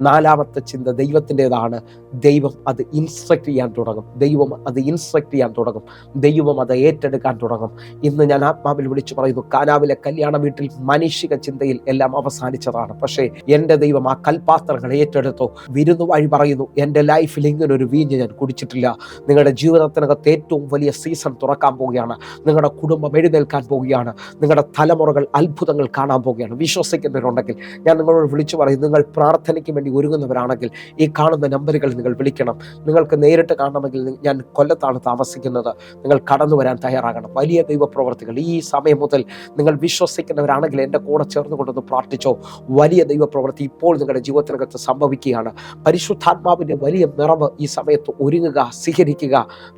4ാമത്തെ ചിന്ത ദൈവത്തിൻ്റെതാണ്. ദൈവം അത് ഇൻസ്ട്രക്ട് ചെയ്യാൻ തുടങ്ങും, ദൈവം അത് ഇൻസ്ട്രക്ട് ചെയ്യാൻ തുടങ്ങും, ദൈവം അത് ഏറ്റെടുക്കാൻ തുടങ്ങും. ഇന്ന് ഞാൻ ആത്മാവിൽ വിളിച്ചു പറയുന്നു, കാനാവിലെ കല്യാണ വീട്ടിൽ മാനുഷിക ചിന്തയിൽ എല്ലാം അവസാനിച്ചതാണ്. പക്ഷേ എൻ്റെ ദൈവം ആ കൽപാത്രങ്ങൾ ഏറ്റെടുത്തു. വിരുന്നു വഴി പറയുന്നു, എൻ്റെ ലൈഫിൽ ഇങ്ങനെ ഒരു വീഞ്ഞ് ഞാൻ കുടിച്ചിട്ടില്ല. നിങ്ങളുടെ ജീവിതത്തിനകത്ത് ഏറ്റവും വലിയ സീസൺ തുറക്കാൻ പോവുകയാണ്. നിങ്ങളുടെ കുടുംബം എഴുന്നേൽക്കാൻ പോവുകയാണ്. നിങ്ങളുടെ തലമുറകൾ അത്ഭുതങ്ങൾ കാണാൻ പോവുകയാണ്. വിശ്വസിക്കുന്നവരുണ്ടെങ്കിൽ ഞാൻ നിങ്ങളോട് വിളിച്ചു പറയും, നിങ്ങൾ പ്രാർത്ഥനയ്ക്ക് വേണ്ടി ഒരുങ്ങുന്നവരാണെങ്കിൽ ഈ കാണുന്ന നമ്പറുകൾ നിങ്ങൾ വിളിക്കണം. നിങ്ങൾക്ക് നേരിട്ട് കാണണമെങ്കിൽ ഞാൻ കൊല്ലത്താണ് താമസിക്കുന്നത്, നിങ്ങൾ കടന്നു വരാൻ തയ്യാറാകണം. വലിയ ദൈവപ്രവർത്തികൾ ഈ സമയം മുതൽ നിങ്ങൾ വിശ്വസിക്കുന്നവരാണെങ്കിൽ എൻ്റെ കൂടെ ചേർന്നുകൊണ്ടൊന്ന് പ്രാർത്ഥിച്ചോ. വലിയ ദൈവപ്രവൃത്തി ഇപ്പോൾ നിങ്ങളുടെ ജീവിതത്തിനകത്ത് സംഭവിക്കുകയാണ്. പരിശുദ്ധാത്മാവിൻ്റെ വലിയ നിറവ് ഈ സമയത്ത് ഒരുങ്ങുക, സ്വീകരിക്കുക.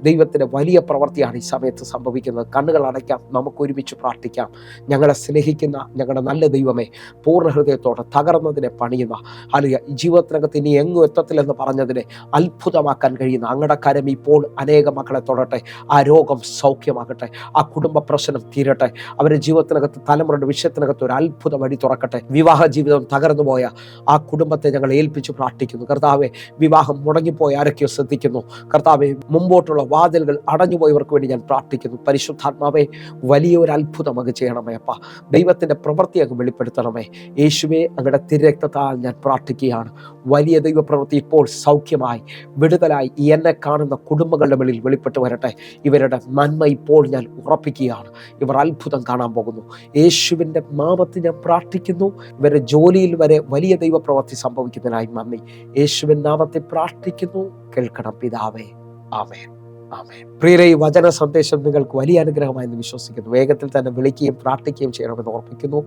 ദൈവത്തിൻ്റെ വലിയ പ്രവൃത്തിയാണ് ഈ സമയത്ത് സംഭവിക്കുന്നത്. കണ്ണുകൾ അടയ്ക്കാം, നമുക്ക് ഒരുമിച്ച് പ്രാർത്ഥിക്കാം. ഞങ്ങളെ സ്നേഹിക്കുന്ന ഞങ്ങളുടെ നല്ല ദൈവമേ, പൂർണ്ണ ഹൃദയത്തോടെ തകർന്നതിനെ പണിയുന്ന, അല്ലെങ്കിൽ ജീവിതത്തിനകത്ത് ഇനി എങ്ങും എത്തത്തില്ലെന്ന് പറഞ്ഞതിനെ അത്ഭുതമാക്കാൻ കഴിയുന്ന അങ്ങയുടെ കരം ഇപ്പോൾ അനേക മക്കളെ തൊടട്ടെ. ആ രോഗം സൗഖ്യമാകട്ടെ, ആ കുടുംബ പ്രശ്നം തീരട്ടെ, അവരുടെ ജീവിതത്തിനകത്ത് തലമുറയുടെ വിഷയത്തിനകത്ത് ഒരു അത്ഭുത വഴി തുറക്കട്ടെ. വിവാഹ ജീവിതം തകർന്നു പോയ ആ കുടുംബത്തെ ഞങ്ങൾ ഏൽപ്പിച്ച് പ്രാർത്ഥിക്കുന്നു. കർത്താവെ, വിവാഹം മുടങ്ങിപ്പോയി ആരൊക്കെയോ ശ്രദ്ധിക്കുന്നു. കർത്താവെ, മുമ്പോട്ടുള്ള വാതിലുകൾ അടഞ്ഞുപോയവർക്ക് വേണ്ടി ഞാൻ പ്രാർത്ഥിക്കുന്നു. പരിശുദ്ധാത്മാവെ, വലിയൊരു അത്ഭുതം അങ്ങ് ചെയ്യണമേ അപ്പ. ദൈവത്തിൻ്റെ പ്രവൃത്തി അങ്ങ് വെളിപ്പെടുത്തണമേ. യേശുവേ, അങ്ങയുടെ തിരക്തത്താൽ ഞാൻ പ്രാർത്ഥിക്കുകയാണ്. വലിയ ദൈവപ്രവൃത്തി ഇപ്പോൾ സൗഖ്യമായി വിടുതലായി എന്നെ കാണുന്ന കുടുംബങ്ങളുടെ മേളിൽ വെളിപ്പെട്ട് വരട്ടെ. ഇവരുടെ നന്മ ഇപ്പോൾ ഞാൻ ഉറപ്പിക്കുകയാണ്. ഇവർ അത്ഭുതം കാണാൻ പോകുന്നു. യേശുവിൻ്റെ നാമത്തിൽ ഞാൻ പ്രാർത്ഥിക്കുന്നു. ഇവരുടെ ജോലിയിൽ വരെ വലിയ ദൈവപ്രവൃത്തി സംഭവിക്കുന്നതിനായി നന്ദി. യേശുവിൻ നാമത്തിൽ പ്രാർത്ഥിക്കുന്നു. കേൾക്കണം പിതാവേ. ആമേൻ. പ്രിയരെ, ഈ വചന സന്ദേശം നിങ്ങൾക്ക് വലിയ അനുഗ്രഹമായെന്ന് വിശ്വസിക്കുന്നു. വേഗത്തിൽ തന്നെ വിളിക്കുകയും പ്രാർത്ഥിക്കുകയും ചെയ്യണമെന്ന് ഓർപ്പിക്കുന്നു.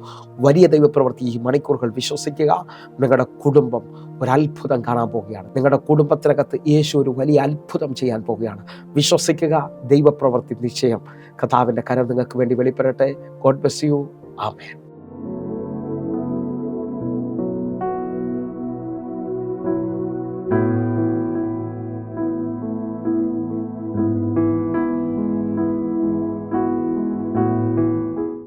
വലിയ ദൈവപ്രവൃത്തി ഈ മണിക്കൂറുകൾ വിശ്വസിക്കുക. നിങ്ങളുടെ കുടുംബം ഒരത്ഭുതം കാണാൻ പോവുകയാണ്. നിങ്ങളുടെ കുടുംബത്തിനകത്ത് യേശു ഒരു വലിയ അത്ഭുതം ചെയ്യാൻ പോവുകയാണ്. വിശ്വസിക്കുക. ദൈവപ്രവൃത്തി നിശ്ചയം. കർത്താവിൻ്റെ കരം നിങ്ങൾക്ക് വേണ്ടി വെളിപ്പെടട്ടെ. God bless you. ആമേൻ.